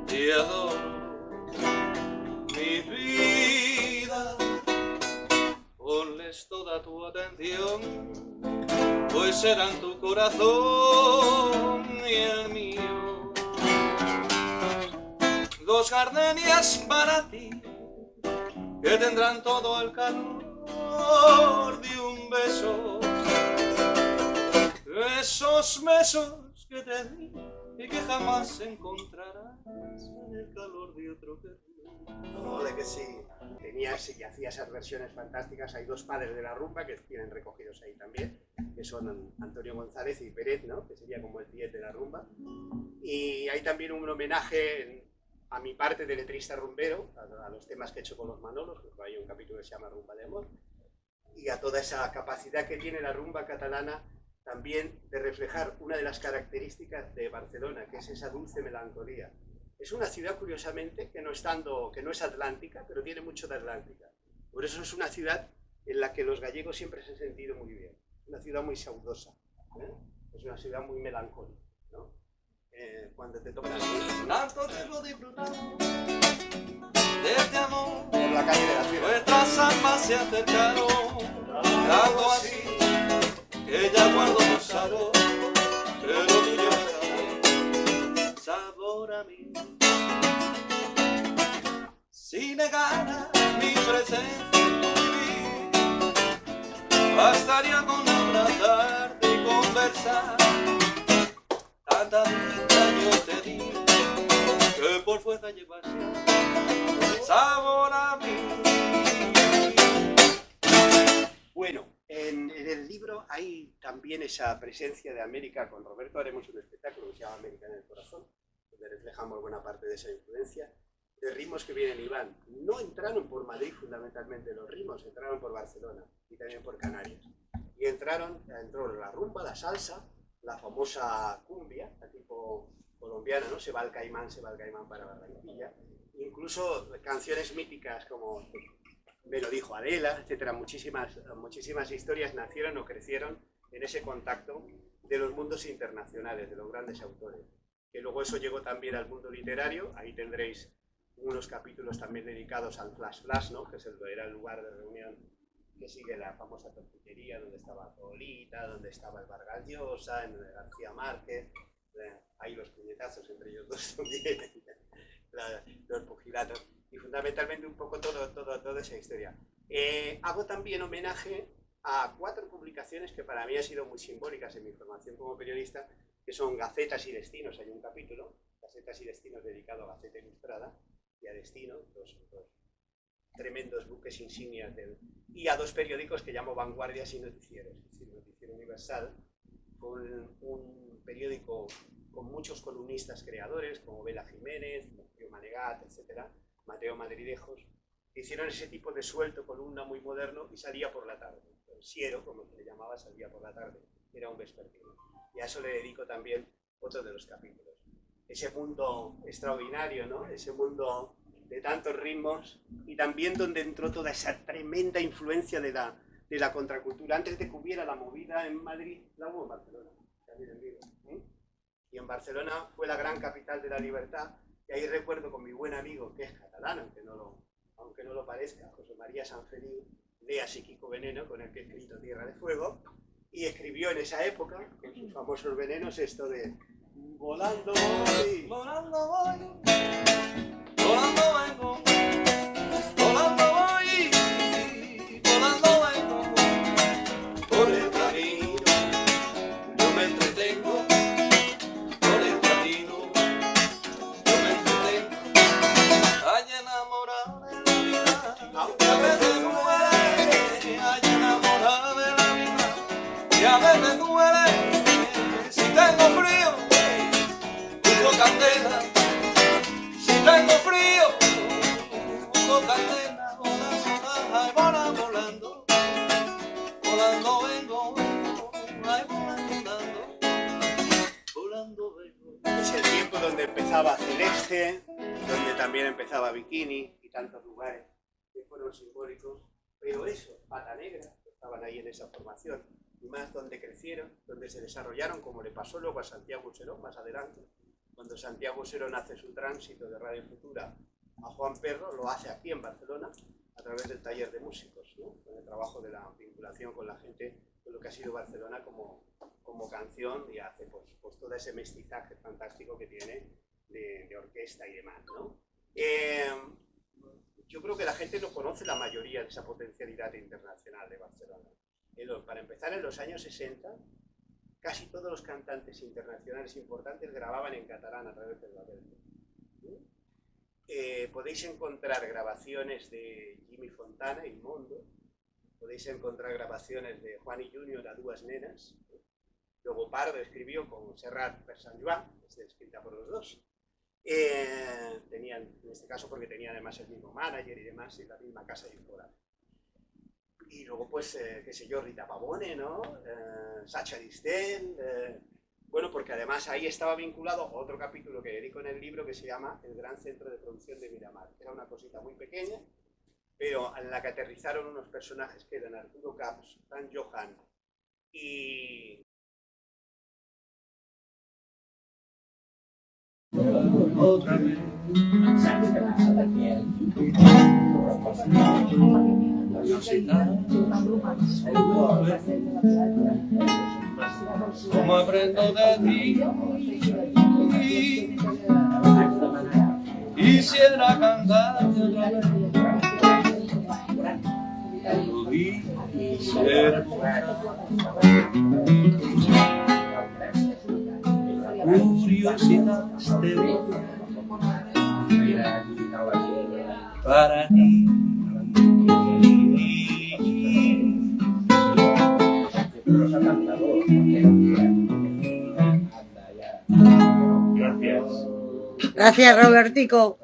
S3: te adoro, mi vida. Ponles toda tu atención, pues serán tu corazón y el mío. Dos gardenias para ti, que tendrán todo el calor de un beso. Esos besos que te di y que jamás encontrarás en el calor de otro que tú.
S6: No, de que sí, tenías y hacías esas versiones fantásticas. Hay dos padres de la rumba que tienen recogidos ahí también, que son Antonio González y Peret, ¿no? Que sería como el 10 de la rumba. Y hay también un homenaje a mi parte de letrista rumbero, a los temas que he hecho con los Manolos, que hay un capítulo que se llama Rumba de Amor, y a toda esa capacidad que tiene la rumba catalana también de reflejar una de las características de Barcelona, que es esa dulce melancolía. Es una ciudad, curiosamente, que no es atlántica, pero tiene mucho de atlántica. Por eso es una ciudad en la que los gallegos siempre se han sentido muy bien. una ciudad muy saudosa, es una ciudad muy melancólica, ¿no? Cuando te toca
S3: Tanto tiempo disfrutando de este amor,
S6: por la calle de la ciudad.
S3: nuestras almas se acercaron, tanto así que ya guardo tu sabor, pero tú llevas sabor a mí. Si negara mi presencia en tu vivir, bastaría con abrazarte y conversar. Tanta vida yo te di, que por fuerza llevas sabor a mí.
S6: Bueno, en el libro hay también esa presencia de América. Con Roberto haremos un espectáculo que se llama América en el Corazón, donde reflejamos buena parte de esa influencia, de ritmos que vienen y van. No entraron por Madrid fundamentalmente los ritmos, entraron por Barcelona y también por Canarias. Y entró la rumba, la salsa, la famosa cumbia, la tipo colombiana, ¿no? Se va el caimán para Barranquilla. Incluso canciones míticas como Me lo dijo Adela, etcétera. Muchísimas historias nacieron o crecieron en ese contacto de los mundos internacionales, de los grandes autores. Que luego eso llegó también al mundo literario. Ahí tendréis unos capítulos también dedicados al Flash Flash, ¿no? Que era el lugar de reunión que sigue la famosa tortillería, donde estaba Polita, donde estaba el Vargas Llosa, en García Márquez, ahí los puñetazos entre ellos dos también, los pugilatos, y fundamentalmente un poco toda esa historia. Hago también homenaje a 4 publicaciones que para mí han sido muy simbólicas en mi formación como periodista, que son Gacetas y Destinos. Hay un capítulo, Gacetas y Destinos, dedicado a Gaceta Ilustrada y a Destino, dos tremendos buques insignias y a 2 periódicos que llamo Vanguardias y Noticieros. Es decir, Noticiero Universal, un periódico con muchos columnistas creadores como Vela Jiménez, Mateo Manegat, etcétera, Mateo Madridejos, que hicieron ese tipo de suelto, columna muy moderno, y salía por la tarde. El siero, como se le llamaba, salía por la tarde, era un vespertino. Y a eso le dedico también otro de los capítulos. Ese mundo extraordinario, ¿no? Ese mundo de tantos ritmos, y también donde entró toda esa tremenda influencia de la contracultura. Antes de que hubiera la movida en Madrid, la hubo en Barcelona, también en Vigo, y en Barcelona fue la gran capital de la libertad, y ahí recuerdo con mi buen amigo, que es catalán, aunque no lo parezca, José María Sanfeliu, Leas y Kiko Veneno, con el que he escrito Tierra de Fuego, y escribió en esa época, con sus famosos venenos, esto de volando voy,
S3: Volando voy, volando vengo, volando voy, volando vengo, por el camino yo me entretengo, por el camino yo me entretengo, hay enamorado de la vida, aunque a veces duele, hay enamorado de la vida, y a veces duele, si tengo frío, busco candela, si tengo frío, busco candela, volando, volando vengo, ay, volando vengo.
S6: Es el tiempo donde empezaba Celeste, donde también empezaba Bikini y tantos lugares que fueron simbólicos, pero eso, Pata Negra, estaban ahí en esa formación, y más donde crecieron, donde se desarrollaron, como le pasó luego a Santiago Userón más adelante. Cuando Santiago Userón hace su tránsito de Radio Futura a Juan Perro, lo hace aquí en Barcelona, a través del taller de músicos, ¿no? Con el trabajo de la vinculación con la gente, con lo que ha sido Barcelona como canción, y hace pues todo ese mestizaje fantástico que tiene de orquesta y demás, ¿no? Yo creo que la gente no conoce la mayoría de esa potencialidad internacional de Barcelona. Para empezar, en los años 60, casi todos los cantantes internacionales importantes grababan en catalán a través del label. Podéis encontrar grabaciones de Jimmy Fontana y Mondo, podéis encontrar grabaciones de Juan y Junior a Duas Nenas. Luego Pardo escribió con Serrat per Sant Joan, escrita por los dos. Tenían, en este caso porque tenían además el mismo manager y demás, y la misma casa discográfica. Y luego, pues, qué sé yo, Rita Pavone, ¿no? Sacha Distel, bueno, porque además ahí estaba vinculado otro capítulo que dedico en el libro que se llama El Gran Centro de Producción de Miramar, que era una cosita muy pequeña, pero en la que aterrizaron unos personajes que eran Arturo Caps, Fran Johan y
S3: otra vez. Como aprendo de ti, quisiera cantarte otra vez. Lo quisiera curiosidad de para ti. Gracias.
S7: Gracias, Robertico.